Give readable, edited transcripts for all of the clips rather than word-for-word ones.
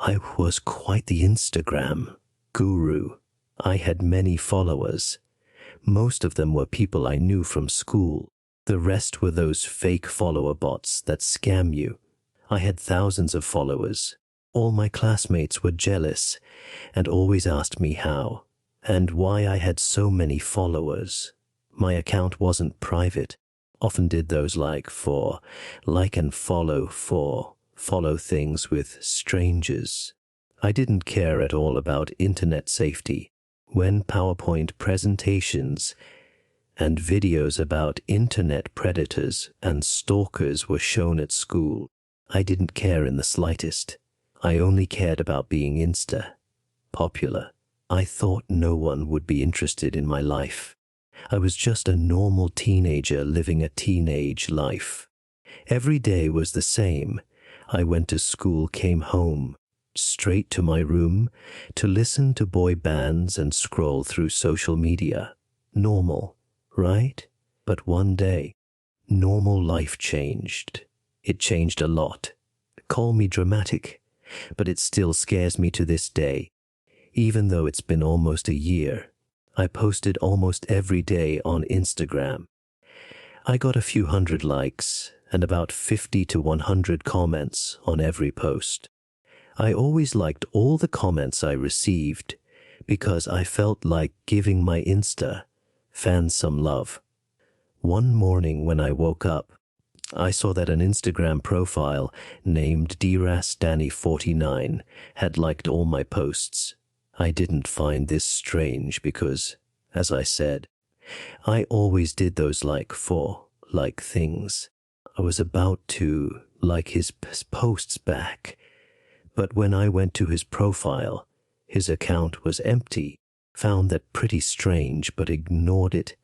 I was quite the Instagram guru. I had many followers. Most of them were people I knew from school. The rest were those fake follower bots that scam you. I had thousands of followers. All my classmates were jealous and always asked me how and why I had so many followers. My account wasn't private. Often did those like and follow things with strangers. I didn't care at all about internet safety. When PowerPoint presentations and videos about internet predators and stalkers were shown at school, I didn't care in the slightest. I only cared about being popular. I thought no one would be interested in my life. I was just a normal teenager living a teenage life. Every day was the same. I went to school, came home, straight to my room to listen to boy bands and scroll through social media. Normal, right? But one day, normal life changed. It changed a lot. Call me dramatic, but it still scares me to this day. Even though it's been almost a year, I posted almost every day on Instagram. I got a few hundred likes and about 50 to 100 comments on every post. I always liked all the comments I received because I felt like giving my Insta fans some love. One morning when I woke up, I saw that an Instagram profile named DRasDanny49 had liked all my posts. I didn't find this strange because, as I said, I always did those like things. I was about to like his posts back, but when I went to his profile, his account was empty. Found that pretty strange, but ignored it,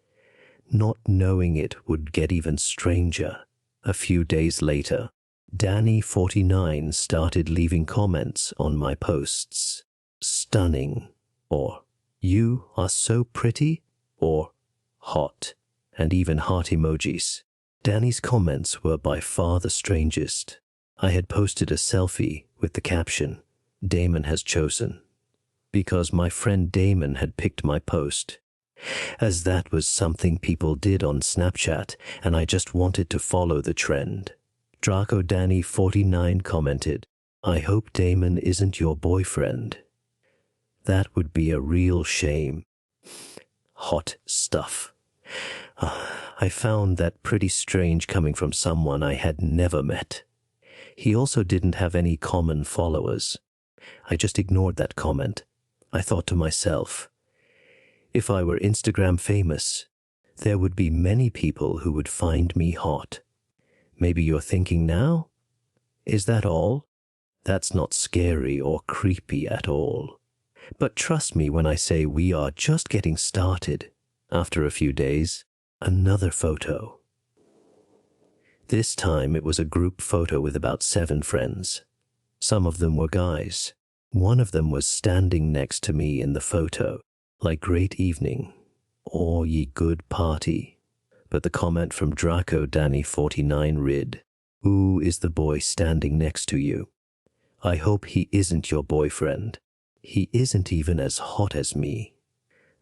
not knowing it would get even stranger. A few days later, Danny49 started leaving comments on my posts. Stunning, or you are so pretty, or hot, and even heart emojis. Danny's comments were by far the strangest. I had posted a selfie with the caption, "Damon has chosen," because my friend Damon had picked my post, as that was something people did on Snapchat, and I just wanted to follow the trend. Draco Danny49 commented, "I hope Damon isn't your boyfriend. That would be a real shame." Hot stuff. I found that pretty strange coming from someone I had never met. He also didn't have any common followers. I just ignored that comment. I thought to myself, if I were Instagram famous, there would be many people who would find me hot. Maybe you're thinking now, is that all? That's not scary or creepy at all. But trust me when I say we are just getting started. After a few days, another photo. This time it was a group photo with about 7 friends. Some of them were guys. One of them was standing next to me in the photo, like great evening, or ye good party. But the comment from Draco Danny49 read, "Who is the boy standing next to you? I hope he isn't your boyfriend. He isn't even as hot as me."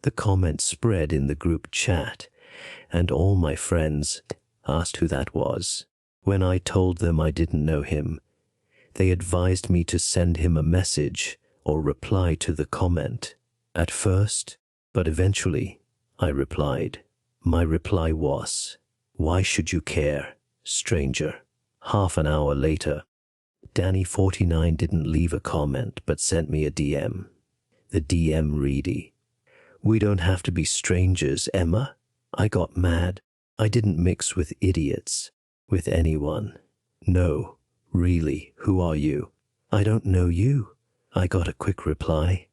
The comment spread in the group chat, and all my friends asked who that was. When I told them I didn't know him, they advised me to send him a message or reply to the comment. At first, but eventually, I replied. My reply was, "Why should you care, stranger?" Half an hour later, Danny49 didn't leave a comment but sent me a DM. The DM ready, "We don't have to be strangers, Emma." I got mad. I didn't mix with idiots, with anyone. "No, really, who are you?" "I don't know you." I got a quick reply.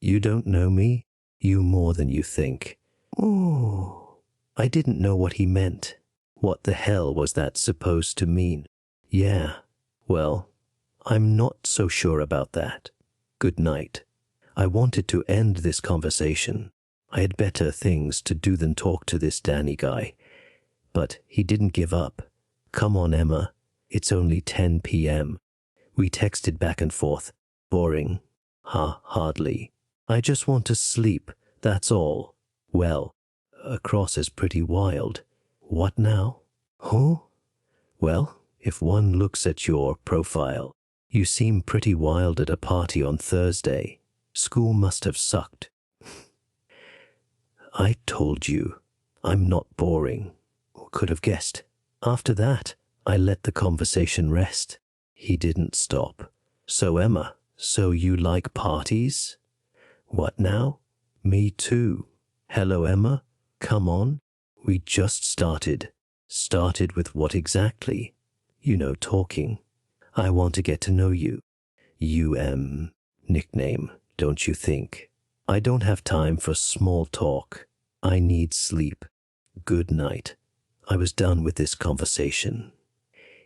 "You don't know me? You more than you think." Oh, I didn't know what he meant. What the hell was that supposed to mean? Yeah, well, I'm not so sure about that. Good night. I wanted to end this conversation. I had better things to do than talk to this Danny guy. But he didn't give up. "Come on, Emma. It's only 10 p.m. We texted back and forth. Boring? Hardly. I just want to sleep, that's all. Well, a cross is pretty wild. What now? Huh? Well, if one looks at your profile, you seem pretty wild at a party on Thursday. School must have sucked. I told you, I'm not boring. Could have guessed. After that, I let the conversation rest. He didn't stop. So Emma, so you like parties? What now? Me too. Hello, Emma. Come on. We just started. Started with what exactly? You know, talking. I want to get to know you. Nickname, don't you think? I don't have time for small talk. I need sleep. Good night. I was done with this conversation.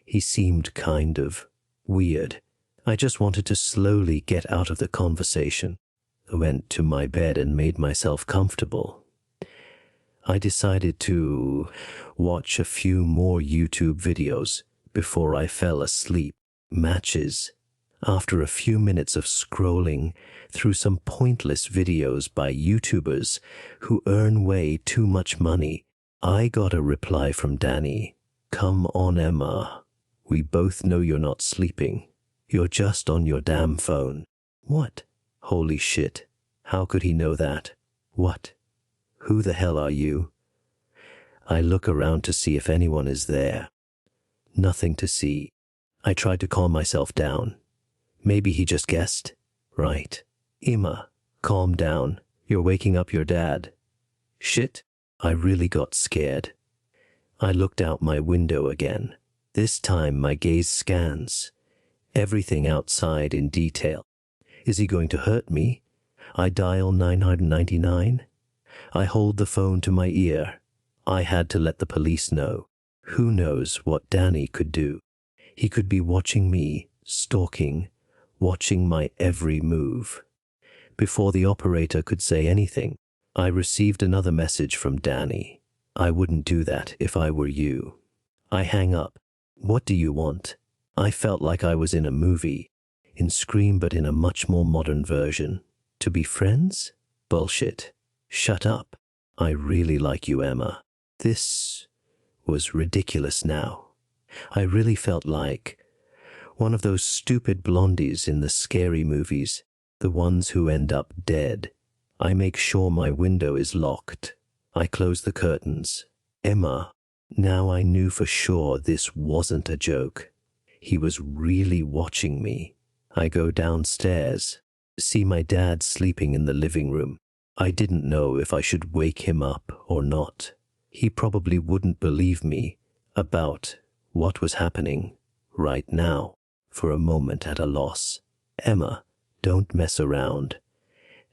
He seemed kind of weird. I just wanted to slowly get out of the conversation. I went to my bed and made myself comfortable. I decided to watch a few more YouTube videos before I fell asleep. Matches. After a few minutes of scrolling through some pointless videos by YouTubers who earn way too much money, I got a reply from Danny. Come on, Emma. We both know you're not sleeping. You're just on your damn phone. What? Holy shit. How could he know that? What? Who the hell are you? I look around to see if anyone is there. Nothing to see. I tried to calm myself down. Maybe he just guessed. Right. Emma, calm down. You're waking up your dad. Shit. I really got scared. I looked out my window again. This time my gaze scans everything outside in detail. Is he going to hurt me? I dial 999. I hold the phone to my ear. I had to let the police know. Who knows what Danny could do? He could be watching me, stalking, watching my every move. Before the operator could say anything, I received another message from Danny. I wouldn't do that if I were you. I hang up. What do you want? I felt like I was in a movie, in Scream but in a much more modern version. To be friends? Bullshit. Shut up. I really like you, Emma. This was ridiculous now. I really felt like one of those stupid blondies in the scary movies, the ones who end up dead. I make sure my window is locked. I close the curtains. Emma, now I knew for sure this wasn't a joke. He was really watching me. I go downstairs, see my dad sleeping in the living room. I didn't know if I should wake him up or not. He probably wouldn't believe me about what was happening right now. For a moment at a loss. Emma, don't mess around.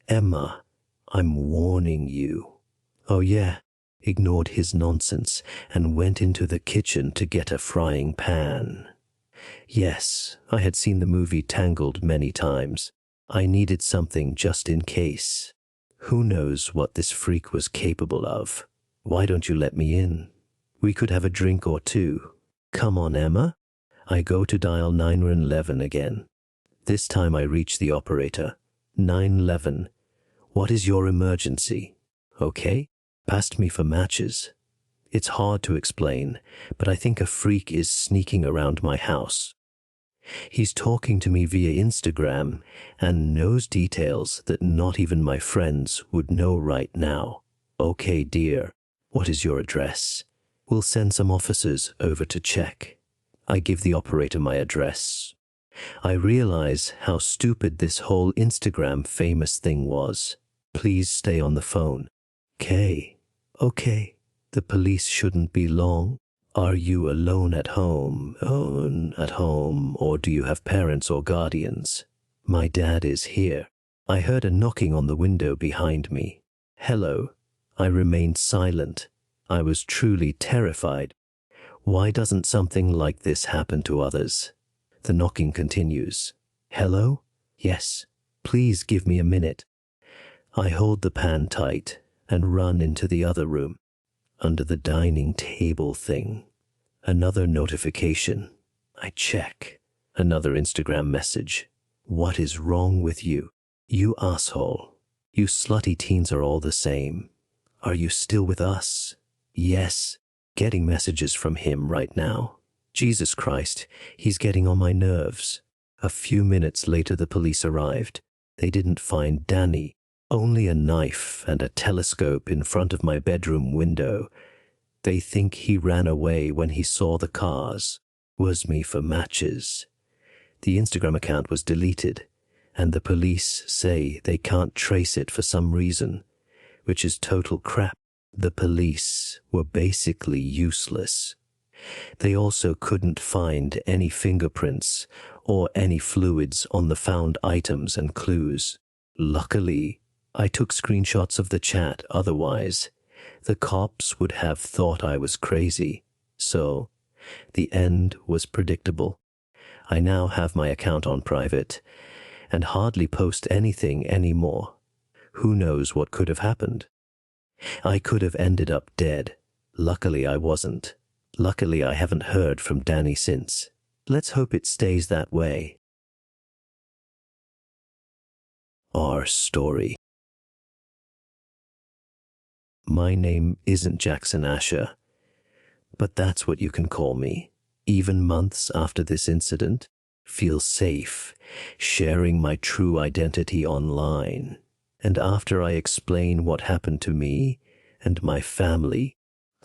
Emma, I'm warning you. Oh yeah, ignored his nonsense and went into the kitchen to get a frying pan. Yes, I had seen the movie Tangled many times. I needed something just in case. Who knows what this freak was capable of? Why don't you let me in? We could have a drink or two. Come on, Emma. I go to dial 911 again. This time I reach the operator. 911. What is your emergency? Okay. Passed me for matches. It's hard to explain, but I think a freak is sneaking around my house. He's talking to me via Instagram and knows details that not even my friends would know right now. Okay, dear. What is your address? We'll send some officers over to check. I give the operator my address. I realize how stupid this whole Instagram famous thing was. Please stay on the phone. Okay. The police shouldn't be long. Are you alone at home? Or do you have parents or guardians? My dad is here. I heard a knocking on the window behind me. Hello. I remained silent. I was truly terrified. Why doesn't something like this happen to others? The knocking continues. Hello? Yes. Please give me a minute. I hold the pan tight and run into the other room, under the dining table thing. Another notification. I check. Another Instagram message. What is wrong with you? You asshole. You slutty teens are all the same. Are you still with us? Yes. Getting messages from him right now. Jesus Christ, he's getting on my nerves. A few minutes later the police arrived. They didn't find Danny. Only a knife and a telescope in front of my bedroom window. They think he ran away when he saw the cars. Was me for matches. The Instagram account was deleted, and the police say they can't trace it for some reason, which is total crap. The police were basically useless. They also couldn't find any fingerprints or any fluids on the found items and clues. Luckily, I took screenshots of the chat, otherwise the cops would have thought I was crazy. So, the end was predictable. I now have my account on private and hardly post anything anymore. Who knows what could have happened? I could have ended up dead. Luckily I wasn't. Luckily I haven't heard from Danny since. Let's hope it stays that way. Our story. My name isn't Jackson Asher, but that's what you can call me. Even months after this incident, feel safe sharing my true identity online. And after I explain what happened to me and my family,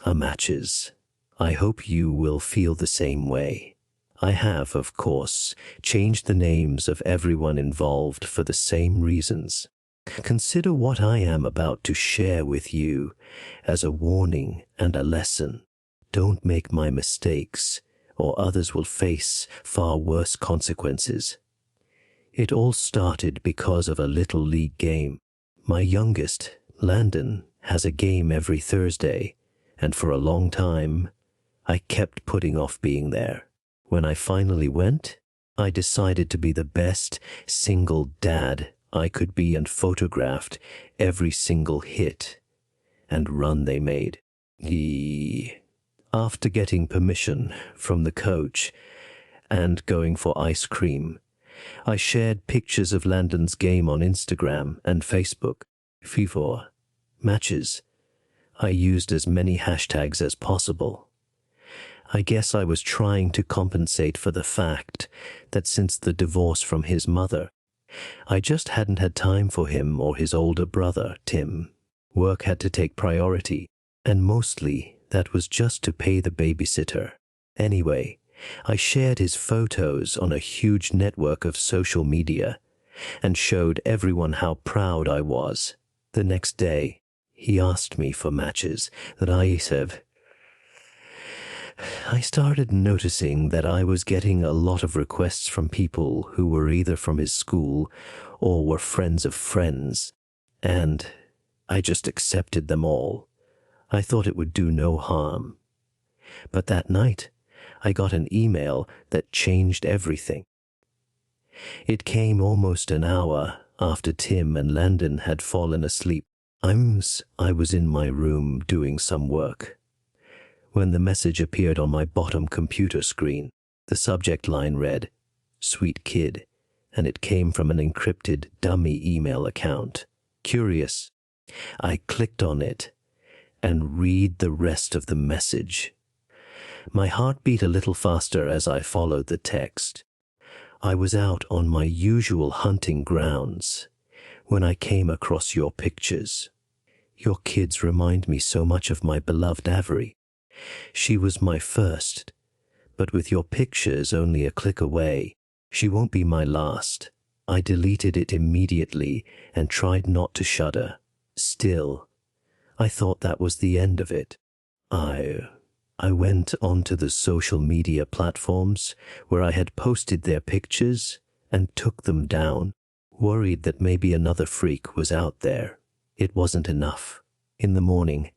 matches. I hope you will feel the same way. I have, of course, changed the names of everyone involved for the same reasons. Consider what I am about to share with you as a warning and a lesson. Don't make my mistakes, or others will face far worse consequences. It all started because of a little league game. My youngest, Landon, has a game every Thursday, and for a long time, I kept putting off being there. When I finally went, I decided to be the best single dad I could be and photographed every single hit and run they made. After getting permission from the coach and going for ice cream, I shared pictures of Landon's game on Instagram and Facebook. FIFA matches. I used as many hashtags as possible. I guess I was trying to compensate for the fact that since the divorce from his mother, I just hadn't had time for him or his older brother, Tim. Work had to take priority, and mostly that was just to pay the babysitter. Anyway, I shared his photos on a huge network of social media and showed everyone how proud I was. The next day, he asked me for matches that I said. I started noticing that I was getting a lot of requests from people who were either from his school or were friends of friends, and I just accepted them all. I thought it would do no harm. But that night, I got an email that changed everything. It came almost an hour after Tim and Landon had fallen asleep. I was in my room doing some work when the message appeared on my bottom computer screen. The subject line read, "Sweet Kid," and it came from an encrypted dummy email account. Curious, I clicked on it and read the rest of the message. My heart beat a little faster as I followed the text. I was out on my usual hunting grounds when I came across your pictures. Your kids remind me so much of my beloved Avery. She was my first, but with your pictures only a click away, she won't be my last. I deleted it immediately and tried not to shudder. Still, I thought that was the end of it. I went onto the social media platforms where I had posted their pictures and took them down, worried that maybe another freak was out there. It wasn't enough. In the morning,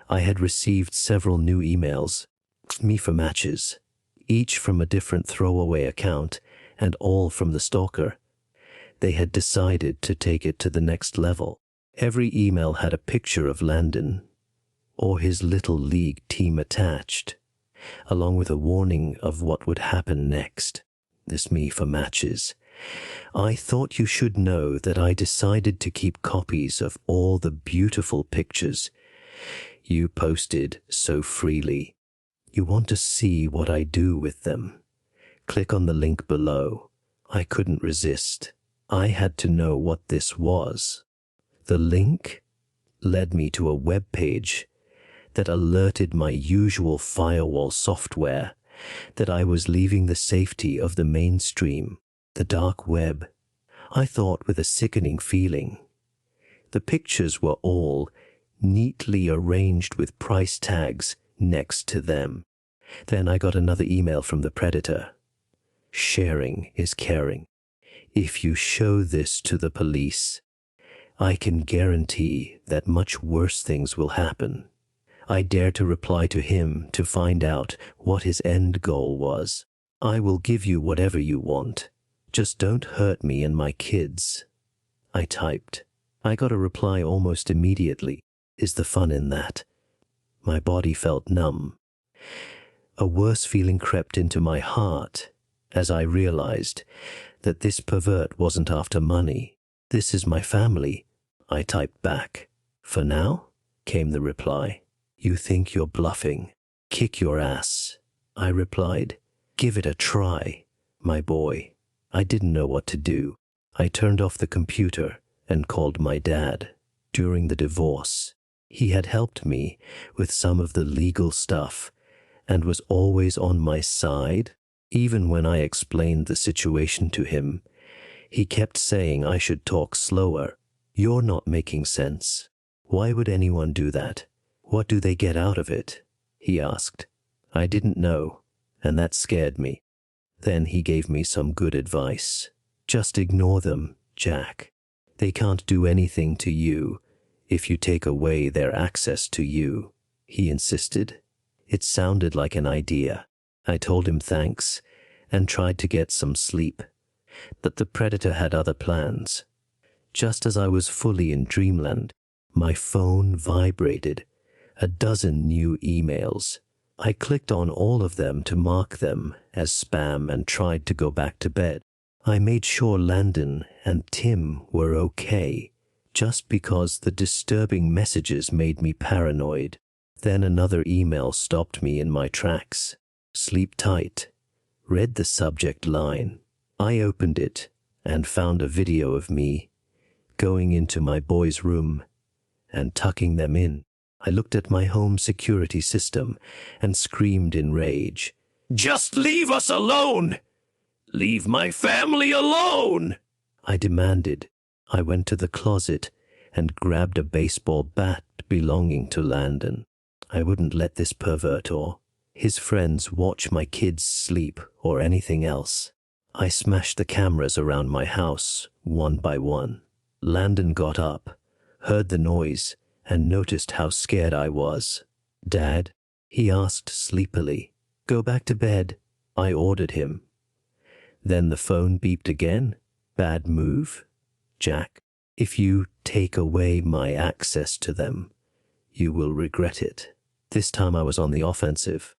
I had received several new emails, me for matches, each from a different throwaway account and all from the stalker. They had decided to take it to the next level. Every email had a picture of Landon or his little league team attached, along with a warning of what would happen next. This me for matches I thought you should know that I decided to keep copies of all the beautiful pictures you posted so freely. You want to see what I do with them? Click on the link below. I couldn't resist. I had to know what this was. The link led me to a web page that alerted my usual firewall software that I was leaving the safety of the mainstream, the dark web. I thought with a sickening feeling. The pictures were all neatly arranged with price tags next to them. Then I got another email from the predator. Sharing is caring. If you show this to the police, I can guarantee that much worse things will happen. I dare to reply to him to find out what his end goal was. I will give you whatever you want. Just don't hurt me and my kids. I typed. I got a reply almost immediately. Is the fun in that? My body felt numb. A worse feeling crept into my heart as I realized that this pervert wasn't after money. This is my family, I typed back. For now, came the reply. You think you're bluffing. Kick your ass. I replied. Give it a try, my boy. I didn't know what to do. I turned off the computer and called my dad. During the divorce, he had helped me with some of the legal stuff and was always on my side. Even when I explained the situation to him, he kept saying I should talk slower. You're not making sense. Why would anyone do that? What do they get out of it? He asked. I didn't know, and that scared me. Then he gave me some good advice. Just ignore them, Jack. They can't do anything to you if you take away their access to you, he insisted. It sounded like an idea. I told him thanks and tried to get some sleep, but the predator had other plans. Just as I was fully in dreamland, my phone vibrated. 12 new emails. I clicked on all of them to mark them as spam and tried to go back to bed. I made sure Landon and Tim were okay, just because the disturbing messages made me paranoid. Then another email stopped me in my tracks. Sleep tight. Read the subject line. I opened it and found a video of me going into my boys' room and tucking them in. I looked at my home security system and screamed in rage. Just leave us alone! Leave my family alone! I demanded. I went to the closet and grabbed a baseball bat belonging to Landon. I wouldn't let this pervert or his friends watch my kids sleep or anything else. I smashed the cameras around my house one by one. Landon got up, heard the noise, and noticed how scared I was. Dad, he asked sleepily. Go back to bed, I ordered him. Then the phone beeped again. Bad move, Jack. If you take away my access to them, you will regret it. This time I was on the offensive.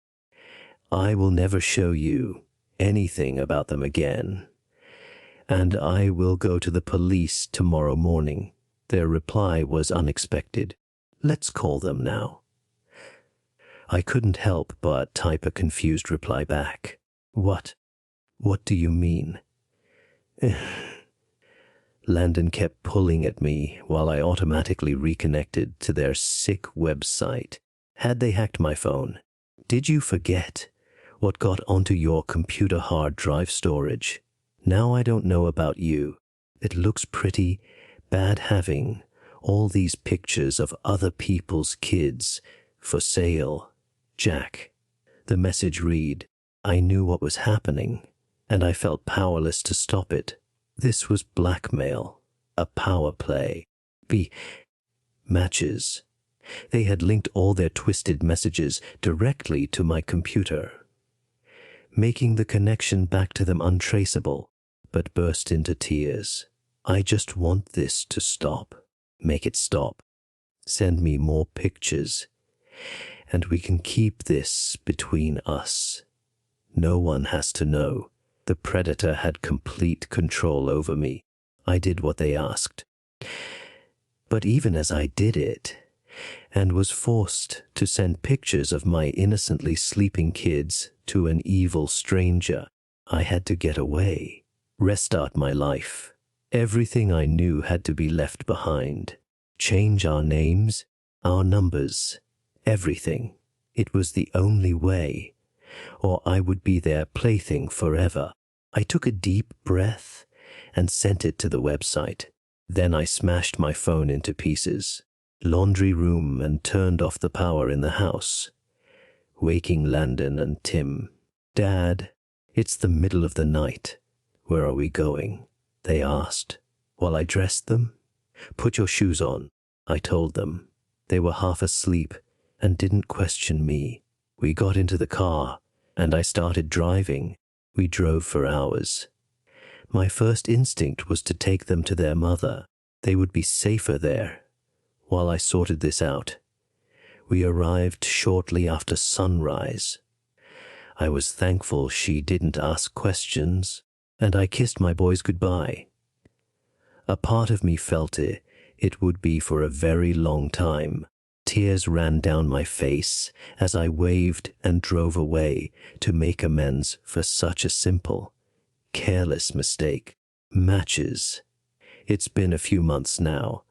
I will never show you anything about them again, and I will go to the police tomorrow morning. Their reply was unexpected. Let's call them now. I couldn't help but type a confused reply back. What? What do you mean? Landon kept pulling at me while I automatically reconnected to their sick website. Had they hacked my phone? Did you forget what got onto your computer hard drive storage? Now I don't know about you. It looks pretty bad having all these pictures of other people's kids for sale. Jack. The message read, I knew what was happening, and I felt powerless to stop it. This was blackmail, a power play. Matches. They had linked all their twisted messages directly to my computer, making the connection back to them untraceable, but burst into tears. I just want this to stop. Make it stop. Send me more pictures, and we can keep this between us. No one has to know. The predator had complete control over me. I did what they asked. But even as I did it, and was forced to send pictures of my innocently sleeping kids to an evil stranger, I had to get away, restart my life. Everything I knew had to be left behind. Change our names, our numbers, everything. It was the only way, or I would be their plaything forever. I took a deep breath and sent it to the website. Then I smashed my phone into pieces, laundry room, and turned off the power in the house, waking Landon and Tim. "Dad, it's the middle of the night. Where are we going?" they asked, while I dressed them. "Put your shoes on," I told them. They were half asleep and didn't question me. We got into the car, and I started driving. We drove for hours. My first instinct was to take them to their mother. They would be safer there. While I sorted this out, we arrived shortly after sunrise. I was thankful she didn't ask questions, and I kissed my boys goodbye. A part of me felt it would be for a very long time. Tears ran down my face as I waved and drove away to make amends for such a simple, careless mistake. Matches. It's been a few months now,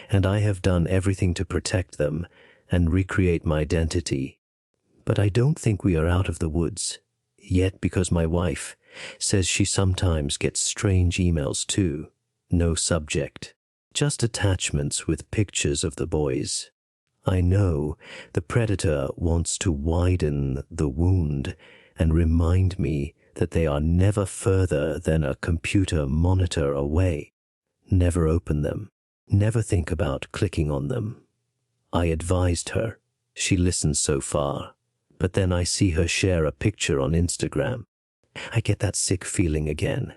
and I have done everything to protect them and recreate my identity. But I don't think we are out of the woods yet, because my wife says she sometimes gets strange emails too. No subject, just attachments with pictures of the boys. I know the predator wants to widen the wound and remind me that they are never further than a computer monitor away. Never open them. Never think about clicking on them. I advised her. She listens so far. But then I see her share a picture on Instagram. I get that sick feeling again.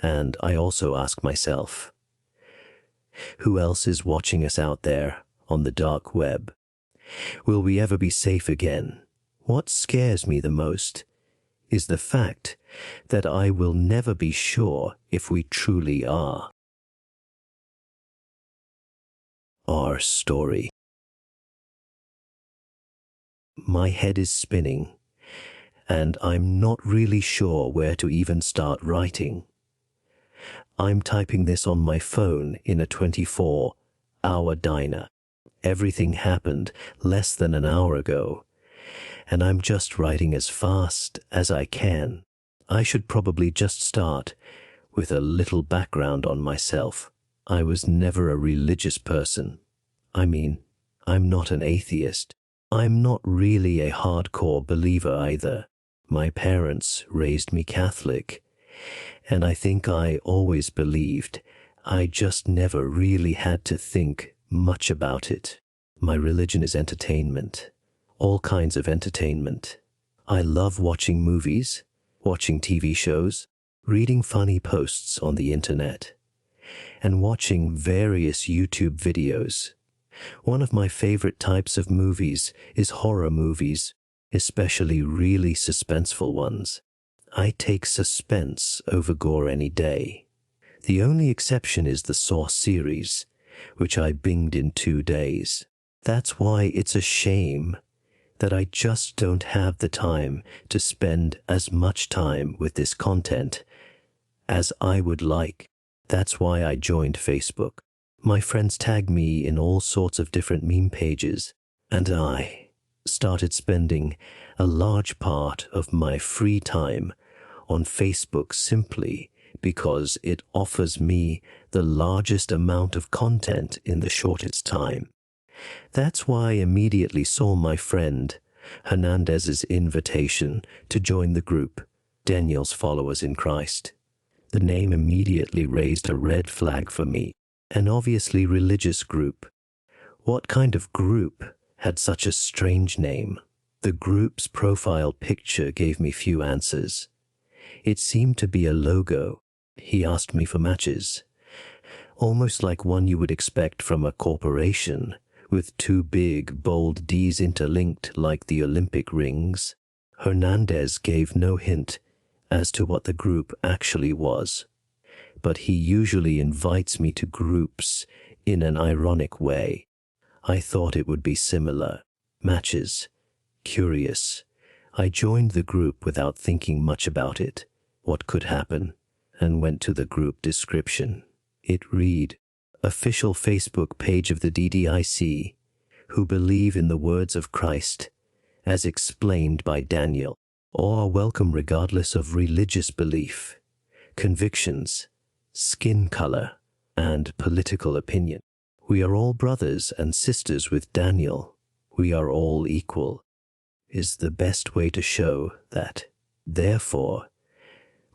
And I also ask myself, who else is watching us out there on the dark web? Will we ever be safe again? What scares me the most is the fact that I will never be sure if we truly are. Our story. My head is spinning, and I'm not really sure where to even start writing. I'm typing this on my phone in a 24-hour diner. Everything happened less than an hour ago, and I'm just writing as fast as I can. I should probably just start with a little background on myself. I was never a religious person. I mean, I'm not an atheist. I'm not really a hardcore believer either. My parents raised me Catholic, and I think I always believed. I just never really had to think much about it. My religion is entertainment. All kinds of entertainment. I love watching movies, watching TV shows, reading funny posts on the internet, and watching various YouTube videos. One of my favorite types of movies is horror movies, especially really suspenseful ones. I take suspense over gore any day. The only exception is the Saw series, which I binged in 2 days. That's why it's a shame that I just don't have the time to spend as much time with this content as I would like. That's why I joined Facebook. My friends tag me in all sorts of different meme pages, and I started spending a large part of my free time on Facebook simply because it offers me the largest amount of content in the shortest time. That's why I immediately saw my friend Hernandez's invitation to join the group, Daniel's Followers in Christ. The name immediately raised a red flag for me. An obviously religious group. What kind of group had such a strange name? The group's profile picture gave me few answers. It seemed to be a logo. He asked me for matches, almost like one you would expect from a corporation, with 2 big, bold D's interlinked like the Olympic rings. Hernandez gave no hint as to what the group actually was, but he usually invites me to groups in an ironic way. I thought it would be similar. Matches. Curious. I joined the group without thinking much about it, what could happen, and went to the group description. It read, "Official Facebook page of the DDIC, who believe in the words of Christ, as explained by Daniel, all are welcome regardless of religious belief, convictions, skin color, and political opinion. We are all brothers and sisters with Daniel. We are all equal," is the best way to show that. Therefore,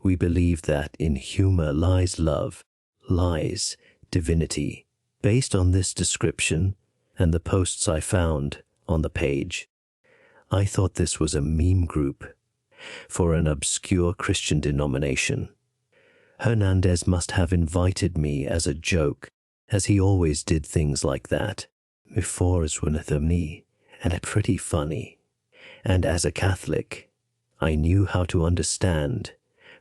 we believe that in humor lies love, lies divinity. Based on this description and the posts I found on the page, I thought this was a meme group for an obscure Christian denomination. Hernandez must have invited me as a joke, as he always did things like that. Before is one of them, and pretty funny. And as a Catholic, I knew how to understand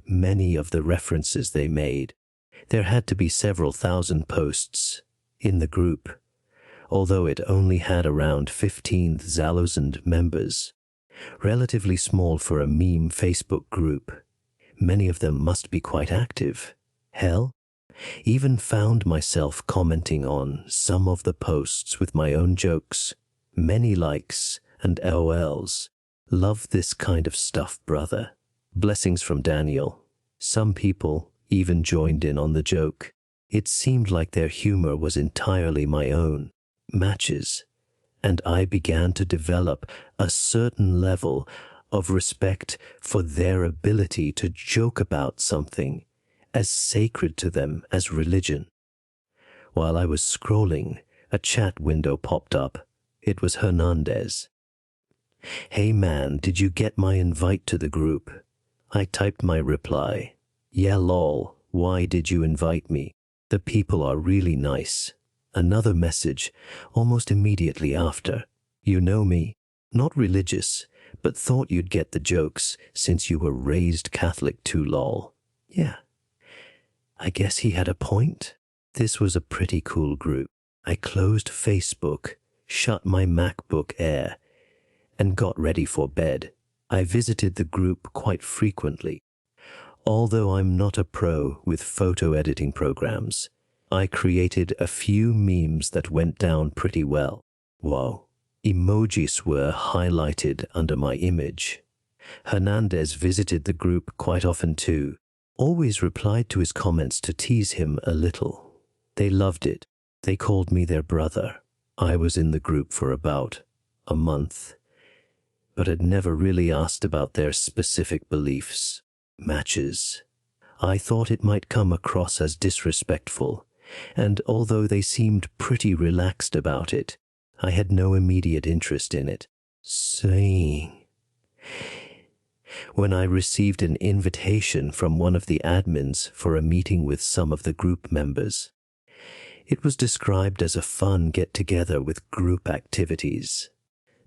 many of the references they made. There had to be several thousand posts in the group, although it only had around 15,000 members, relatively small for a meme Facebook group. Many of them must be quite active. Hell, even found myself commenting on some of the posts with my own jokes. Many likes and LOLs. Love this kind of stuff, brother. Blessings from Daniel. Some people even joined in on the joke. It seemed like their humor was entirely my own. Matches. And I began to develop a certain level of respect for their ability to joke about something as sacred to them as religion. While I was scrolling, a chat window popped up. It was Hernandez. "Hey man, did you get my invite to the group?" I typed my reply. "Yeah lol, why did you invite me? The people are really nice." Another message almost immediately after. "You know me, not religious, but thought you'd get the jokes since you were raised Catholic too lol." Yeah, I guess he had a point. This was a pretty cool group. I closed Facebook, shut my MacBook Air, and got ready for bed. I visited the group quite frequently. Although I'm not a pro with photo editing programs, I created a few memes that went down pretty well. Whoa. Emojis were highlighted under my image. Hernandez visited the group quite often too, always replied to his comments to tease him a little. They loved it. They called me their brother. I was in the group for about a month, but had never really asked about their specific beliefs. Matches. I thought it might come across as disrespectful, and although they seemed pretty relaxed about it, I had no immediate interest in it. Saying. When I received an invitation from one of the admins for a meeting with some of the group members, it was described as a fun get-together with group activities.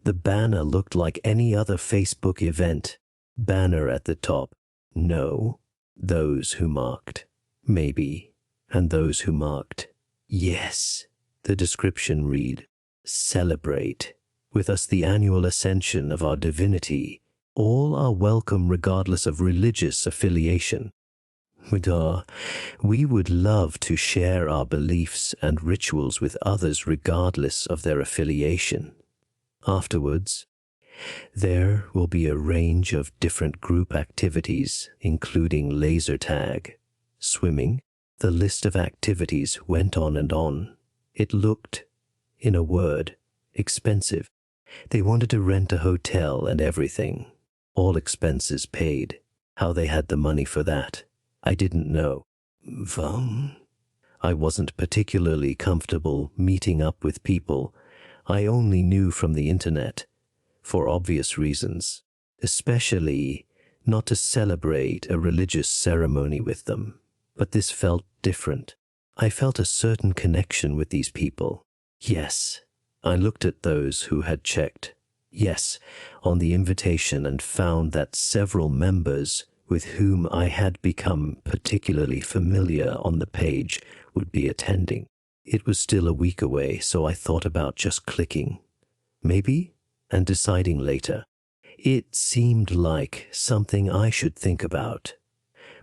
The banner looked like any other Facebook event. Banner at the top. No. Those who marked. Maybe. And those who marked. Yes. The description read, "Celebrate with us the annual ascension of our divinity. All are welcome regardless of religious affiliation. We would love to share our beliefs and rituals with others regardless of their affiliation. Afterwards, there will be a range of different group activities, including laser tag, swimming." The list of activities went on and on. It looked, in a word, expensive. They wanted to rent a hotel and everything. All expenses paid. How they had the money for that, I didn't know. I wasn't particularly comfortable meeting up with people I only knew from the internet, for obvious reasons, especially not to celebrate a religious ceremony with them. But this felt different. I felt a certain connection with these people. Yes, I looked at those who had checked yes on the invitation and found that several members with whom I had become particularly familiar on the page would be attending. It was still a week away, so I thought about just clicking, maybe, and deciding later. It seemed like something I should think about.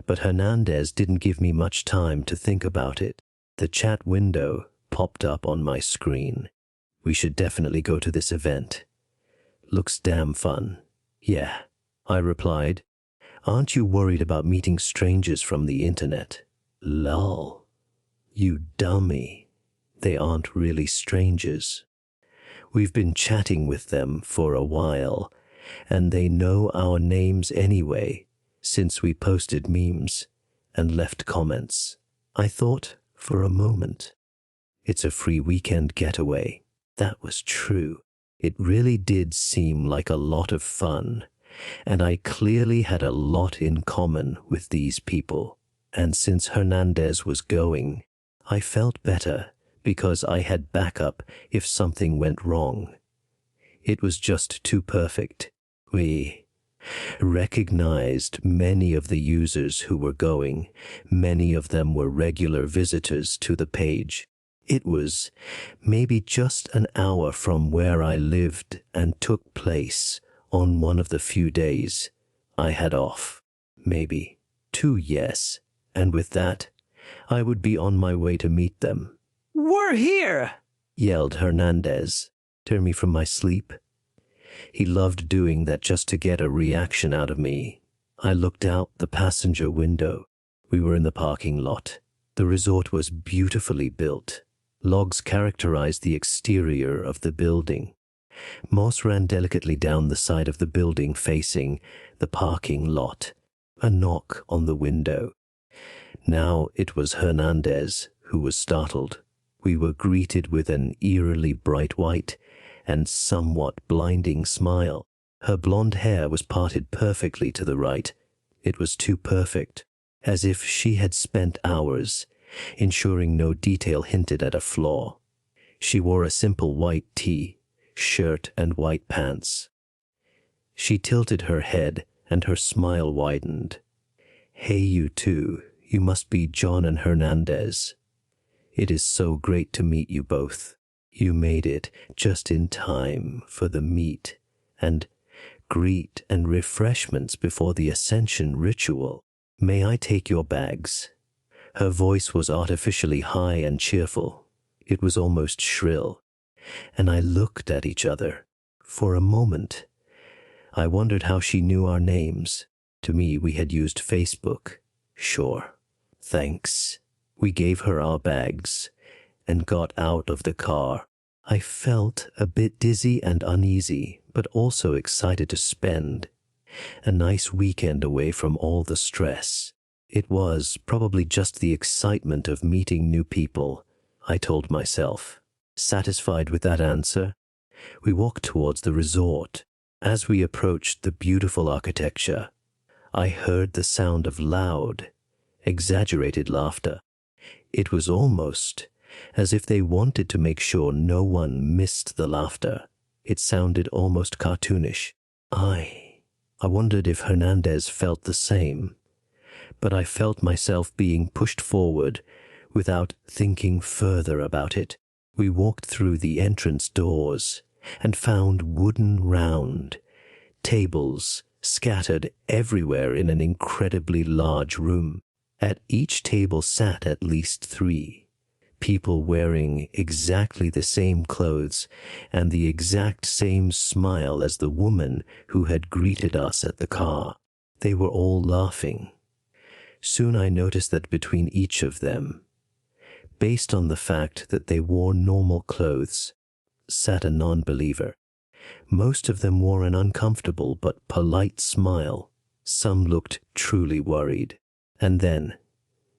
But Hernandez didn't give me much time to think about it. The chat window popped up on my screen. We should definitely go to this event. Looks damn fun. Yeah, I replied. Aren't you worried about meeting strangers from the internet? Lol. You dummy. They aren't really strangers. We've been chatting with them for a while, and they know our names anyway, since we posted memes and left comments. I thought for a moment, it's a free weekend getaway. That was true. It really did seem like a lot of fun, and I clearly had a lot in common with these people. And since Hernandez was going, I felt better because I had backup if something went wrong. It was just too perfect. We recognized many of the users who were going. Many of them were regular visitors to the page. It was maybe just an hour from where I lived and took place on one of the few days I had off. Maybe 2, yes. And with that, I would be on my way to meet them. "We're here!" yelled Hernandez. Turn me from my sleep. He loved doing that just to get a reaction out of me. I looked out the passenger window. We were in the parking lot. The resort was beautifully built. Logs characterized the exterior of the building. Moss ran delicately down the side of the building facing the parking lot. A knock on the window. Now it was Hernandez who was startled. We were greeted with an eerily bright white and somewhat blinding smile. Her blonde hair was parted perfectly to the right. It was too perfect, as if she had spent hours ensuring no detail hinted at a flaw. She wore a simple white tee, shirt, and white pants. She tilted her head, and her smile widened. "Hey, you two. You must be John and Hernandez. It is so great to meet you both. You made it just in time for the meet and greet and refreshments before the ascension ritual. May I take your bags?" Her voice was artificially high and cheerful. It was almost shrill, and I looked at each other. For a moment, I wondered how she knew our names. To me, we had used Facebook. Sure. Thanks. We gave her our bags and got out of the car. I felt a bit dizzy and uneasy, but also excited to spend a nice weekend away from all the stress. It was probably just the excitement of meeting new people, I told myself. Satisfied with that answer, we walked towards the resort. As we approached the beautiful architecture, I heard the sound of loud, exaggerated laughter. It was almost as if they wanted to make sure no one missed the laughter. It sounded almost cartoonish. I wondered if Hernandez felt the same, but I felt myself being pushed forward without thinking further about it. We walked through the entrance doors and found wooden round tables scattered everywhere in an incredibly large room. At each table sat at least 3 people wearing exactly the same clothes and the exact same smile as the woman who had greeted us at the car. They were all laughing. Soon I noticed that between each of them, based on the fact that they wore normal clothes, sat a non-believer. Most of them wore an uncomfortable but polite smile. Some looked truly worried. And then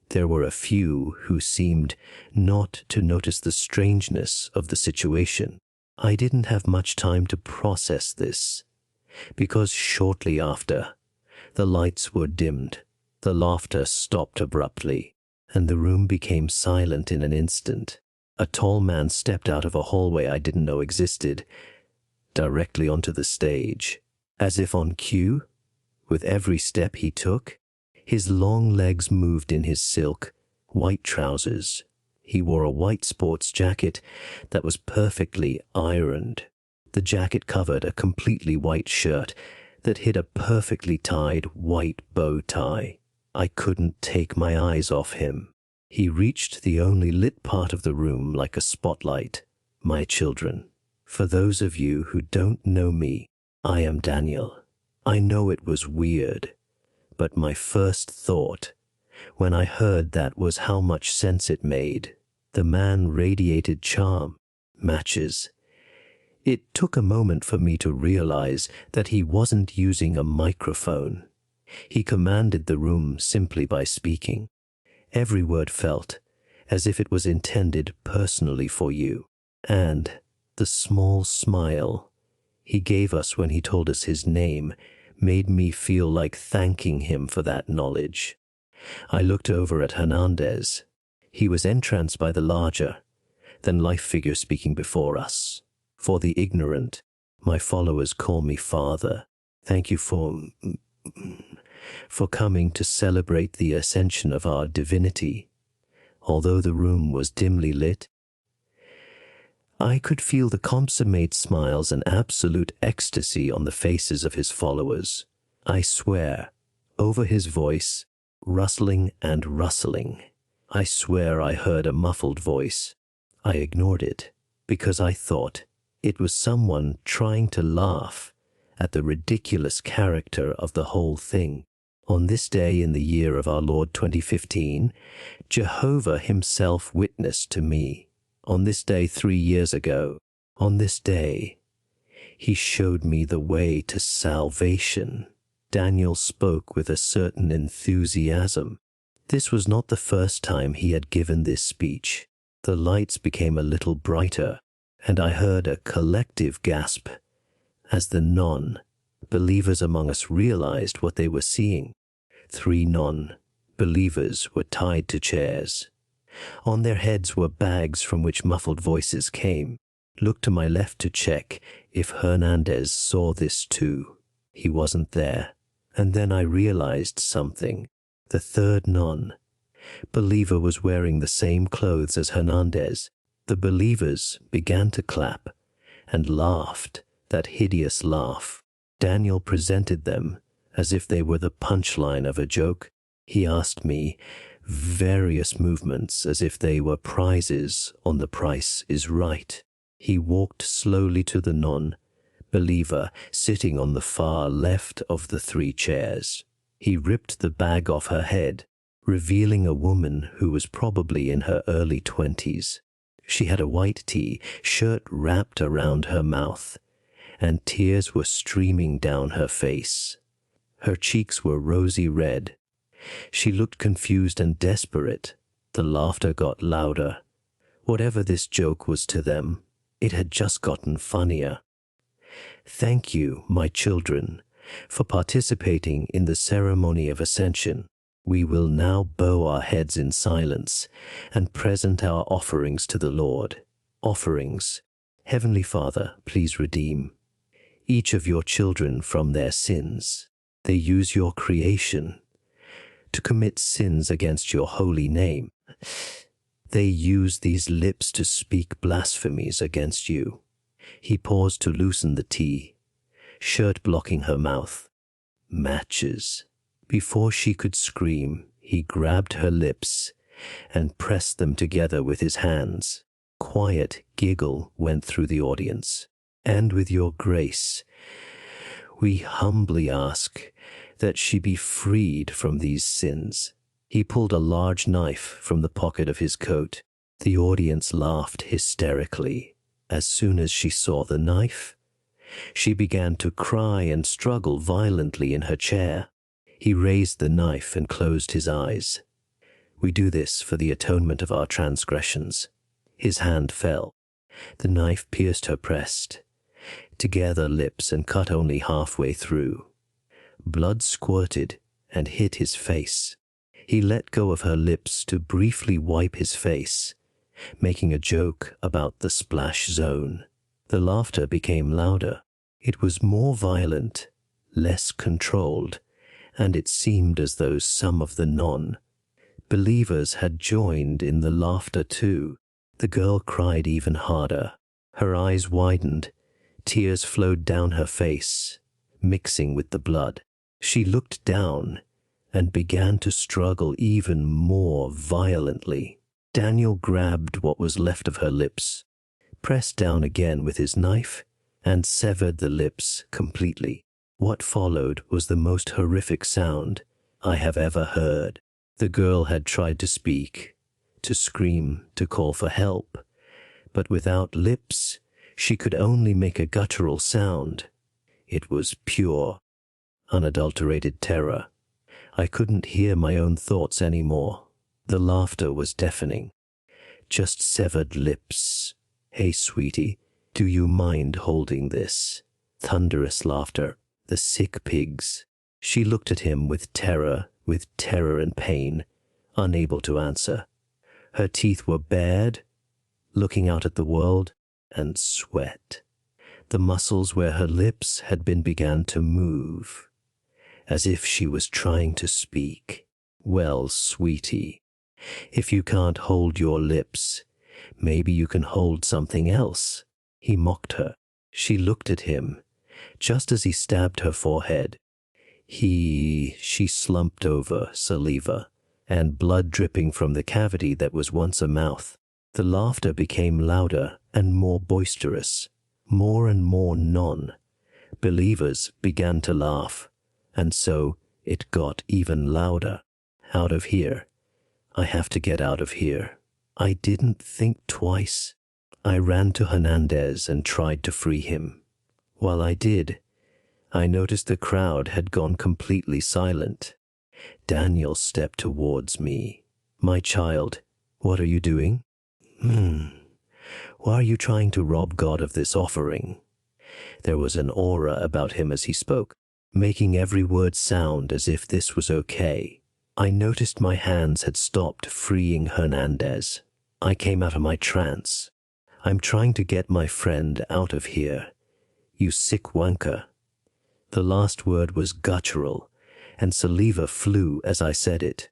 there were a few who seemed not to notice the strangeness of the situation. I didn't have much time to process this, because shortly after, the lights were dimmed, the laughter stopped abruptly, and the room became silent in an instant. A tall man stepped out of a hallway I didn't know existed, directly onto the stage. As if on cue, with every step he took, His long legs moved in his silk, white trousers. He wore a white sports jacket that was perfectly ironed. The jacket covered a completely white shirt that hid a perfectly tied white bow tie. I couldn't take my eyes off him. He reached the only lit part of the room like a spotlight. My children, for those of you who don't know me, I am Daniel. I know it was weird, but my first thought when I heard that was how much sense it made. The man radiated charm, matches. It took a moment for me to realize that he wasn't using a microphone. He commanded the room simply by speaking. Every word felt as if it was intended personally for you. And the small smile he gave us when he told us his name made me feel like thanking him for that knowledge. I looked over at Hernandez. He was entranced by the larger than life figure speaking before us. For the ignorant, my followers call me Father. Thank you for coming to celebrate the ascension of our divinity. Although the room was dimly lit, I could feel the consummate smiles and absolute ecstasy on the faces of his followers. I swear, over his voice, rustling and rustling, I swear I heard a muffled voice. I ignored it because I thought it was someone trying to laugh at the ridiculous character of the whole thing. On this day in the year of our Lord 2015, Jehovah himself witnessed to me. On this day 3 years ago, on this day, he showed me the way to salvation. Daniel spoke with a certain enthusiasm. This was not the first time he had given this speech. The lights became a little brighter, and I heard a collective gasp as the non-believers among us realized what they were seeing. 3 non-believers were tied to chairs. On their heads were bags from which muffled voices came. Looked to my left to check if Hernandez saw this too. He wasn't there. And then I realized something. The third non-believer was wearing the same clothes as Hernandez. The believers began to clap and laughed, that hideous laugh. Daniel presented them as if they were the punchline of a joke. He asked me various movements as if they were prizes on The Price is Right. He walked slowly to the non-believer sitting on the far left of the 3 chairs. He ripped the bag off her head, revealing a woman who was probably in her early 20s. She had a white T-shirt wrapped around her mouth, and tears were streaming down her face. Her cheeks were rosy red. She looked confused and desperate. The laughter got louder. Whatever this joke was to them, it had just gotten funnier. Thank you, my children, for participating in the ceremony of ascension. We will now bow our heads in silence and present our offerings to the Lord. Offerings. Heavenly Father, please redeem each of your children from their sins. They use your creation to commit sins against your holy name. They use these lips to speak blasphemies against you. He paused to loosen the T-shirt blocking her mouth. Matches. Before she could scream, he grabbed her lips and pressed them together with his hands. Quiet giggle went through the audience. And with your grace, we humbly ask that she be freed from these sins. He pulled a large knife from the pocket of his coat. The audience laughed hysterically. As soon as she saw the knife, she began to cry and struggle violently in her chair. He raised the knife and closed his eyes. We do this for the atonement of our transgressions. His hand fell. The knife pierced her breast, together lips, and cut only halfway through. Blood squirted and hit his face. He let go of her lips to briefly wipe his face, making a joke about the splash zone. The laughter became louder. It was more violent, less controlled, and it seemed as though some of the non-believers had joined in the laughter too. The girl cried even harder. Her eyes widened. Tears flowed down her face, mixing with the blood. She looked down and began to struggle even more violently. Daniel grabbed what was left of her lips, pressed down again with his knife, and severed the lips completely. What followed was the most horrific sound I have ever heard. The girl had tried to speak, to scream, to call for help, but without lips, she could only make a guttural sound. It was pure, unadulterated terror. I couldn't hear my own thoughts anymore. The laughter was deafening. Just severed lips. Hey, sweetie, do you mind holding this? Thunderous laughter. The sick pigs. She looked at him with terror and pain, unable to answer. Her teeth were bared, looking out at the world, and sweat. The muscles where her lips had been began to move, as if she was trying to speak. Well, sweetie, if you can't hold your lips, maybe you can hold something else. He mocked her. She looked at him, just as he stabbed her forehead. She slumped over, saliva, and blood dripping from the cavity that was once a mouth. The laughter became louder and more boisterous. More and more non-believers began to laugh, and so it got even louder. Out of here. I have to get out of here. I didn't think twice. I ran to Hernandez and tried to free him. While I did, I noticed the crowd had gone completely silent. Daniel stepped towards me. My child, what are you doing? Why are you trying to rob God of this offering? There was an aura about him as he spoke, making every word sound as if this was okay. I noticed my hands had stopped freeing Hernandez. I came out of my trance. I'm trying to get my friend out of here. You sick wanker. The last word was guttural, and saliva flew as I said it.